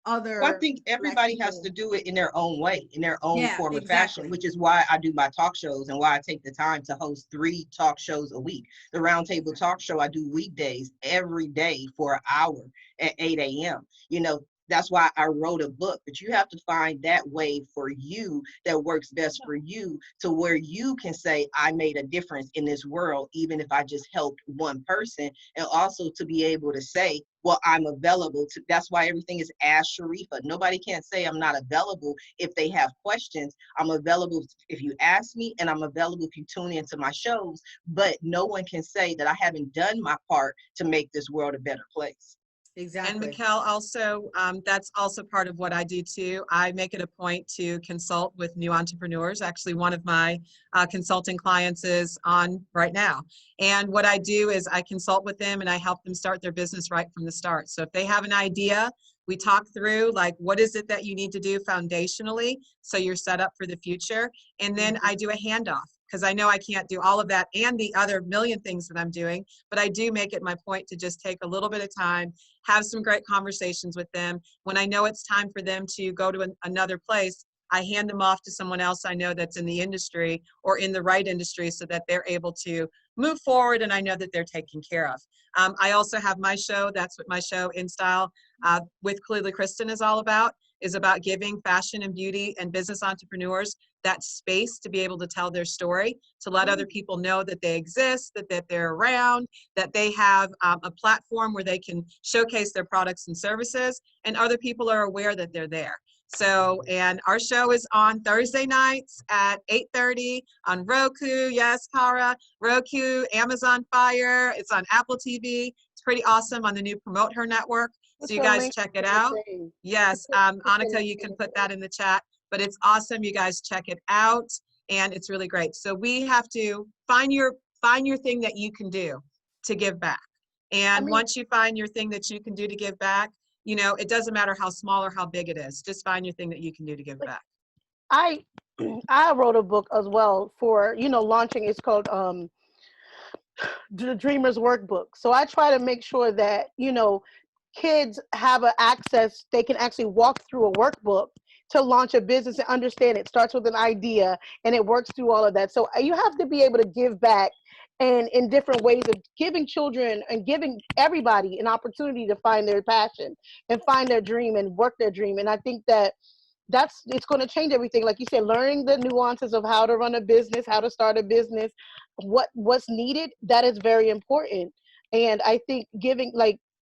C: other?
B: Well, I think everybody has to do it in their own way, in their own form of fashion, which is why I do my talk shows and why I take the time to host 3 talk shows a week. The Roundtable talk show I do weekdays every day for an hour at 8 a.m. You know, that's why I wrote a book, but you have to find that way for you that works best for you, to where you can say, I made a difference in this world, even if I just helped one person. And also to be able to say, well, I'm available to, that's why everything is Ask Sharifah. Nobody can't say I'm not available if they have questions. I'm available if you ask me, and I'm available if you tune into my shows, but no one can say that I haven't done my part to make this world a better place.
C: Exactly.
E: And Mikelle, also, that's also part of what I do too. I make it a point to consult with new entrepreneurs. Actually, one of my consulting clients is on right now. And what I do is I consult with them and I help them start their business right from the start. So if they have an idea, we talk through, like, what is it that you need to do foundationally so you're set up for the future? And then I do a handoff, because I know I can't do all of that and the other million things that I'm doing, but I do make it my point to just take a little bit of time, have some great conversations with them. When I know it's time for them to go to another place, I hand them off to someone else I know that's in the industry or in the right industry, so that they're able to move forward and I know that they're taken care of. I also have my show. That's what my show, In Style with Clearly Kristen, is all about, is about giving fashion and beauty and business entrepreneurs that space to be able to tell their story, to let other people know that they exist, that they're around, that they have a platform where they can showcase their products and services, and other people are aware that they're there. So, and our show is on Thursday nights at 8:30 on Roku. Yes, Kara, Roku, Amazon Fire. It's on Apple TV. It's pretty awesome on the new Promote Her network. So you guys check it out. Yes, Annika, you can put that in the chat, but it's awesome. You guys check it out, and it's really great. So we have to find find your thing that you can do to give back. And
D: mean-
E: once you find your thing that you can do to give back, you know, it doesn't matter how small or how big it is. Just find your thing that you can do to give back.
D: I I wrote a book as well for, launching. It's called the Dreamer's Workbook. So I try to make sure that, kids have an access, they can actually walk through a workbook to launch a business and understand it starts with an idea and it works through all of that. So you have to be able to give back, and in different ways of giving children and giving everybody an opportunity to find their passion and find their dream and work their dream. And I think that it's going to change everything. Like you said, learning the nuances of how to run a business, how to start a business, what's needed, that is very important. And I think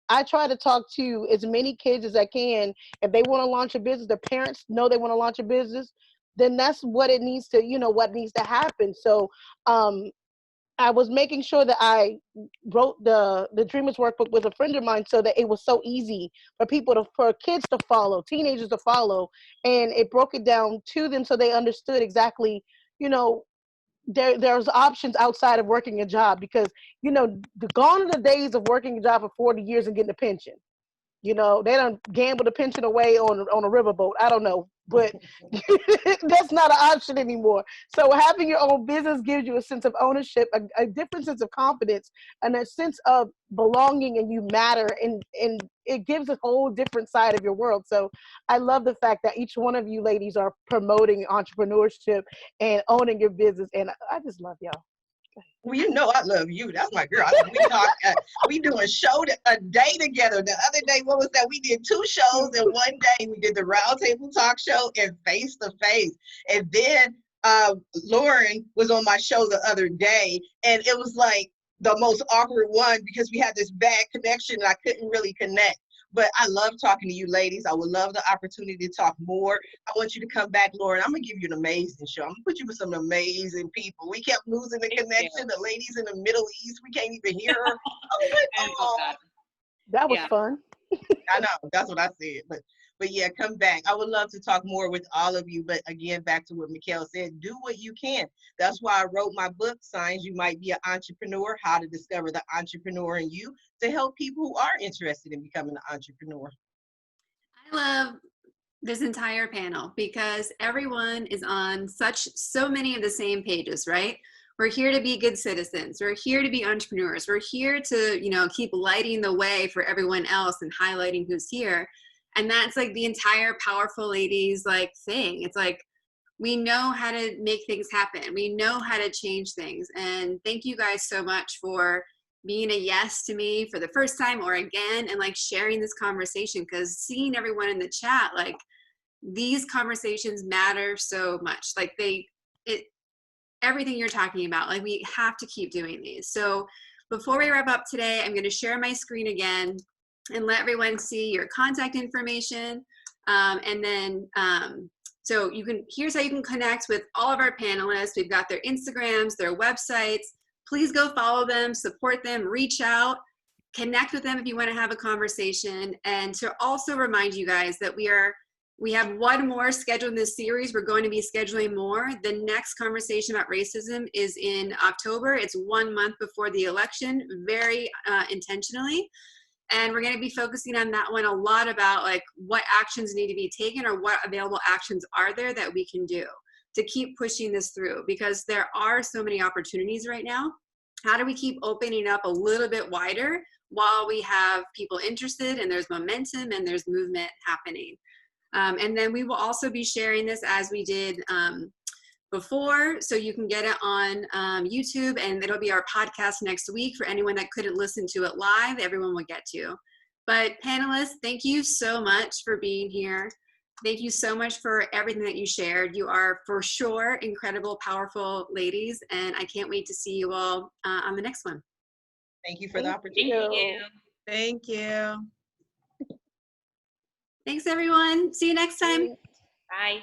D: I try to talk to as many kids as I can. If they want to launch a business, their parents know they want to launch a business, then that's what it needs to, what needs to happen. So I was making sure that I wrote the Dreamers Workbook with a friend of mine so that it was so easy for kids to follow, teenagers to follow, and it broke it down to them so they understood exactly, there's options outside of working a job, because, gone are the days of working a job for 40 years and getting a pension. They don't gamble the pension away on a riverboat. I don't know, but that's not an option anymore. So having your own business gives you a sense of ownership, a different sense of confidence, and a sense of belonging, and you matter, and it gives a whole different side of your world. So I love the fact that each one of you ladies are promoting entrepreneurship and owning your business, and I just love y'all.
B: Well, you know I love you. That's my girl. We do a show a day together. The other day, what was that? We did 2 shows in one day. We did the Roundtable talk show and face to face. And then Lauren was on my show the other day, and it was like the most awkward one because we had this bad connection and I couldn't really connect. But I love talking to you ladies. I would love the opportunity to talk more. I want you to come back, Lauren. I'm going to give you an amazing show. I'm going to put you with some amazing people. We kept losing the connection. The ladies in the Middle East, we can't even hear her. I was like, oh.
D: That was fun.
B: I know. That's what I said. But yeah, come back. I would love to talk more with all of you. But again, back to what Mikelle said, do what you can. That's why I wrote my book, Signs You Might Be an Entrepreneur, How to Discover the Entrepreneur in You, to help people who are interested in becoming an entrepreneur.
A: I love this entire panel because everyone is on so many of the same pages, right? We're here to be good citizens. We're here to be entrepreneurs. We're here to, keep lighting the way for everyone else and highlighting who's here. And that's like the entire Powerful Ladies thing. It's like, we know how to make things happen. We know how to change things. And thank you guys so much for being a yes to me for the first time or again, and sharing this conversation, because seeing everyone in the chat, these conversations matter so much. Everything you're talking about, we have to keep doing these. So before we wrap up today, I'm going to share my screen again and let everyone see your contact information. And then, so here's how you can connect with all of our panelists. We've got their Instagrams, their websites. Please go follow them, support them, reach out, connect with them if you want to have a conversation. And to also remind you guys that we have one more scheduled in this series. We're going to be scheduling more. The next conversation about racism is in October. It's 1 month before the election, very intentionally. And we're going to be focusing on that one a lot about what actions need to be taken, or what available actions are there that we can do to keep pushing this through, because there are so many opportunities right now. How do we keep opening up a little bit wider while we have people interested and there's momentum and there's movement happening? And then we will also be sharing this as we did before, so you can get it on YouTube, and it'll be our podcast next week for anyone that couldn't listen to it live. Everyone will get to. But panelists, thank you so much for being here. Thank you so much for everything that you shared. You are for sure incredible, powerful ladies, and I can't wait to see you all on the next one.
B: Thank you for the opportunity.
E: Thank you.
A: Thanks, everyone. See you next time.
F: Bye.